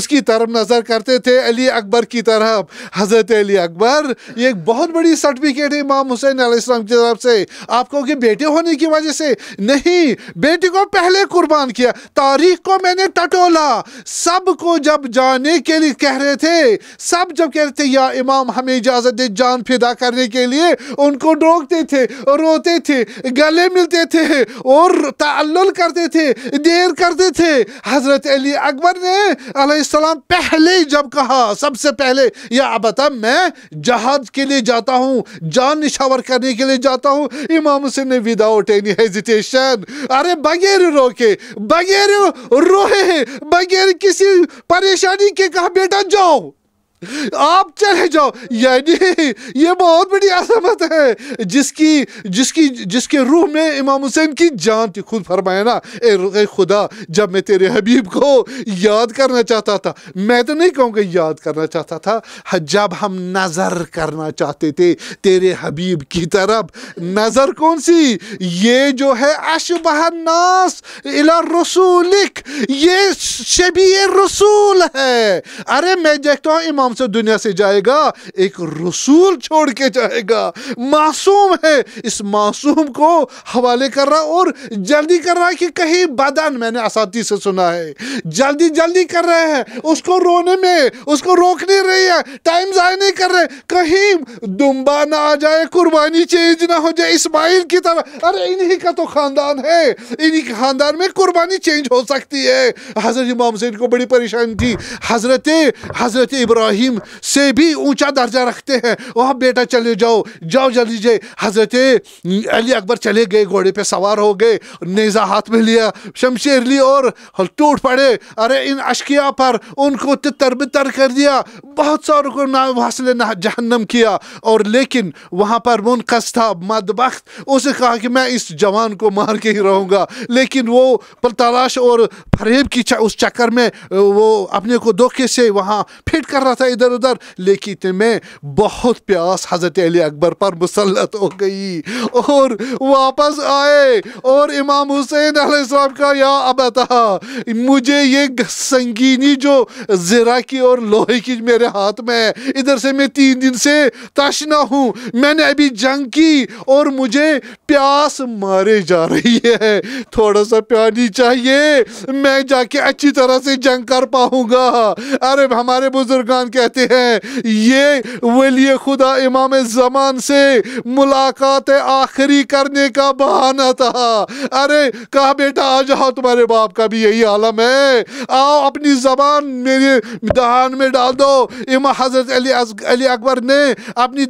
کی طرف نظر کرتے تھے، علی اکبر کی طرف۔ حضرت علی اکبر یہ ایک بہت بڑی سرٹیفکیٹ ہے امام حسین علیہ السلام کی طرف سے، آپ کو کہ بیٹے ہونے کی وجہ سے نہیں، بیٹے کو پہلے قربان کیا، تاریخ کو میں نے ٹٹولا، سب کو جب جانے کے لیے کہہ رہے تھے، سب جب کہہ رہے تھے یا امام ہمیں اجازت دے جان فدا کرنے کے لیے، ان کو روکتے تھے، روتے تھے، گلے ملتے تھے اور تعلل کرتے تھے، دیر کرتے تھے۔ حضرت علی اکبر نے علیہ السلام پہلے جب کہا، سب سے پہلے، یا ابتا میں جہاد کے لیے جاتا ہوں، جان نشاور کرنے کے لیے جاتا ہوں، امام حسین نے وداؤٹ اینی ہیزیٹیشن، ارے بغیر روکے، بغیر روئے، بغیر کسی پریشانی کے کہا بیٹا جاؤ، آپ چلے جاؤ۔ یعنی یہ بہت بڑی عظمت ہے جس کے روح میں امام حسین کی جان تھی۔ خود فرمایا نا، اے خدا جب میں تیرے حبیب کو یاد کرنا چاہتا تھا، میں تو نہیں کہوں گا یاد کرنا چاہتا تھا، جب ہم نظر کرنا چاہتے تھے تیرے حبیب کی طرف، نظر کون سی؟ یہ جو ہے اشبہ الناس الی رسولک، یہ شبیہ رسول ہے۔ ارے میں دیکھتا ہوں امام سے دنیا سے جائے گا، ایک رسول چھوڑ کے جائے گا، معصوم ہے، اس معصوم کو حوالے کر رہا، اور جلدی کر رہا ہے کہ کہیں بدن، میں نے اساتذہ سے سنا ہے، جلدی کر رہے ہیں اس کو رونے میں، اس کو روک نہیں رہی ہے، ٹائم ضائع نہیں کر رہے، کہیں دمبا نہ آ جائے، قربانی چینج نہ ہو جائے اسماعیل کی طرح۔ ارے انہی کا تو خاندان ہے، انہی کے خاندان میں قربانی چینج ہو سکتی ہے۔ حضرت امام حسین کو بڑی پریشانی تھی، حضرت ابراہیم سے بھی اونچا درجہ رکھتے ہیں، وہاں بیٹا چلے جاؤ جلدی جائے۔ حضرت علی اکبر چلے گئے، گھوڑے پہ سوار ہو گئے، نیزہ ہاتھ میں لیا، شمشیر لی اور ٹوٹ پڑے۔ ارے ان اشقیاء پر ان کو تتر بتر کر دیا، بہت ساروں کو حاصل جہنم کیا، اور لیکن وہاں پر منقذ تھا مدبخت، اسے کہا کہ میں اس جوان کو مار کے ہی رہوں گا، لیکن وہ تلاش اور فریب کی اس چکر میں وہ اپنے کو دھوکے سے وہاں پھٹ کر رہا تھا ادھر ادھر، لیکن میں بہت پیاس حضرت علی اکبر پر مسلط ہو گئی، اور واپس آئے، اور امام حسین علیہ السلام کا یا ابتا مجھے یہ سنگینی جو زرہ کی اور لوہے کی میرے ہاتھ میں ہے، ادھر سے میں 3 دن سے تشنا ہوں، میں نے ابھی جنگ کی اور مجھے پیاس مارے جا رہی ہے، تھوڑا سا پانی چاہیے، میں جا کے اچھی طرح سے جنگ کر پاؤں گا۔ ارے ہمارے بزرگان کہتے ہیں یہ ولی خدا امام زمان سے ملاقات آخری کرنے کا بہانہ تھا۔ ارے کہا بیٹا آ جاؤ، تمہارے باپ کا بھی یہی عالم ہے، آؤ اپنی زبان میرے دہان میں ڈال دو۔ امام حضرت علی اکبر نے اپنی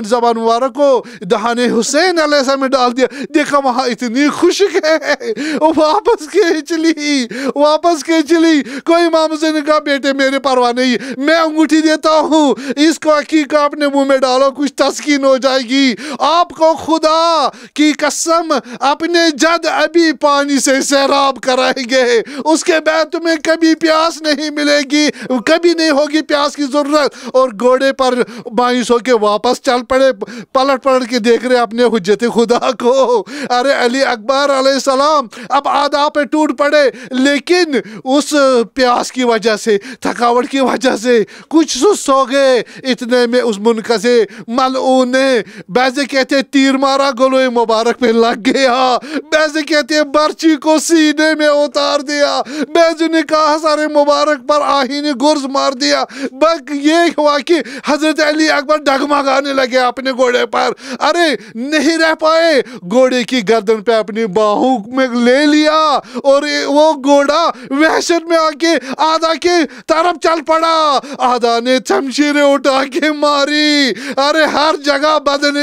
زبان مبارک کو دہان حسین علیہ السلام میں ڈال دیا، دیکھا وہاں اتنی خشک ہے، واپس کے چلی۔ کوئی امام حسین نے کہا بیٹے میرے پرواہ نہیں، میں انگوٹھی دیتا ہوں، اس کو عقیقہ اپنے منہ میں ڈالو، کچھ تسکین ہو جائے گی۔ آپ کو خدا کی قسم اپنے جد ابھی پانی سے سیراب کرائیں گے، اس کے بعد تمہیں کبھی پیاس نہیں ملے گی، کبھی نہیں ہوگی پیاس کی ضرورت۔ اور گھوڑے پر مایوس ہو کے واپس چل پڑے، پلٹ کے دیکھ رہے اپنے حجت خدا کو۔ ارے علی اکبر علیہ السلام اب آدھا پہ ٹوٹ پڑے، لیکن اس پیاس کی وجہ سے، تھکاوٹ کی وجہ سے کچھ سست ہو گئے۔ اتنے میں اس منقذے ملعون نے، بعضے کہتے تیر مارا گلوئے مبارک پہ لگ گیا، بعضے کہتے برچی کو سینے میں اتار دیا، بعضے نے کہا سارے مبارک پر آہین گرز مار دیا۔ بس یہ ہوا کہ حضرت علی اکبر ڈگمگانے لگے اپنے گھوڑے پر، ارے نہیں رہ پائے، گھوڑے کی گردن پہ اپنی باہوں میں لے لیا، اور وہ گھوڑا وحشت میں آ کے آدھا کے طرف چل پڑا، آدھا اللہ نے شمشیریں اٹھا کے ماری، ارے ہر جگہ بدن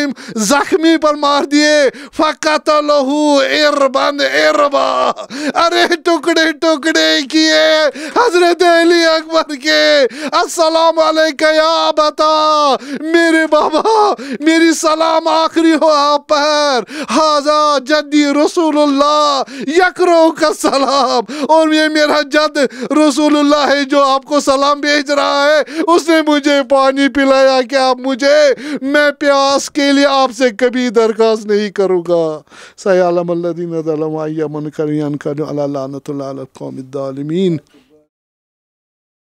زخمی پر مار دیے، فَقَتَلَهُ عِرْبًا عِرْبًا، ارے ٹکڑے ٹکڑے کیے حضرت علی اکبر کے۔ السلام علیکہ یا ابتا، میرے بابا میری سلام آخری ہو آپ پر، حاضا جدی رسول اللہ یکرو کا سلام، اور یہ میرا جد رسول اللہ ہے جو آپ کو سلام بھیج رہا ہے، اس نے مجھے پانی پلایا کہ آپ مجھے، میں پیاس کے لیے آپ سے کبھی درخواست نہیں کروں گا۔ سَيَعْلَمُ الَّذِينَ ظَلَمُوا أَيَّ مُنقَلَبٍ يَنقَلِبُونَ عَلَىٰ لَعْنَةُ اللَّهِ عَلَى الْقَوْمِ الظَّالِمِينَ۔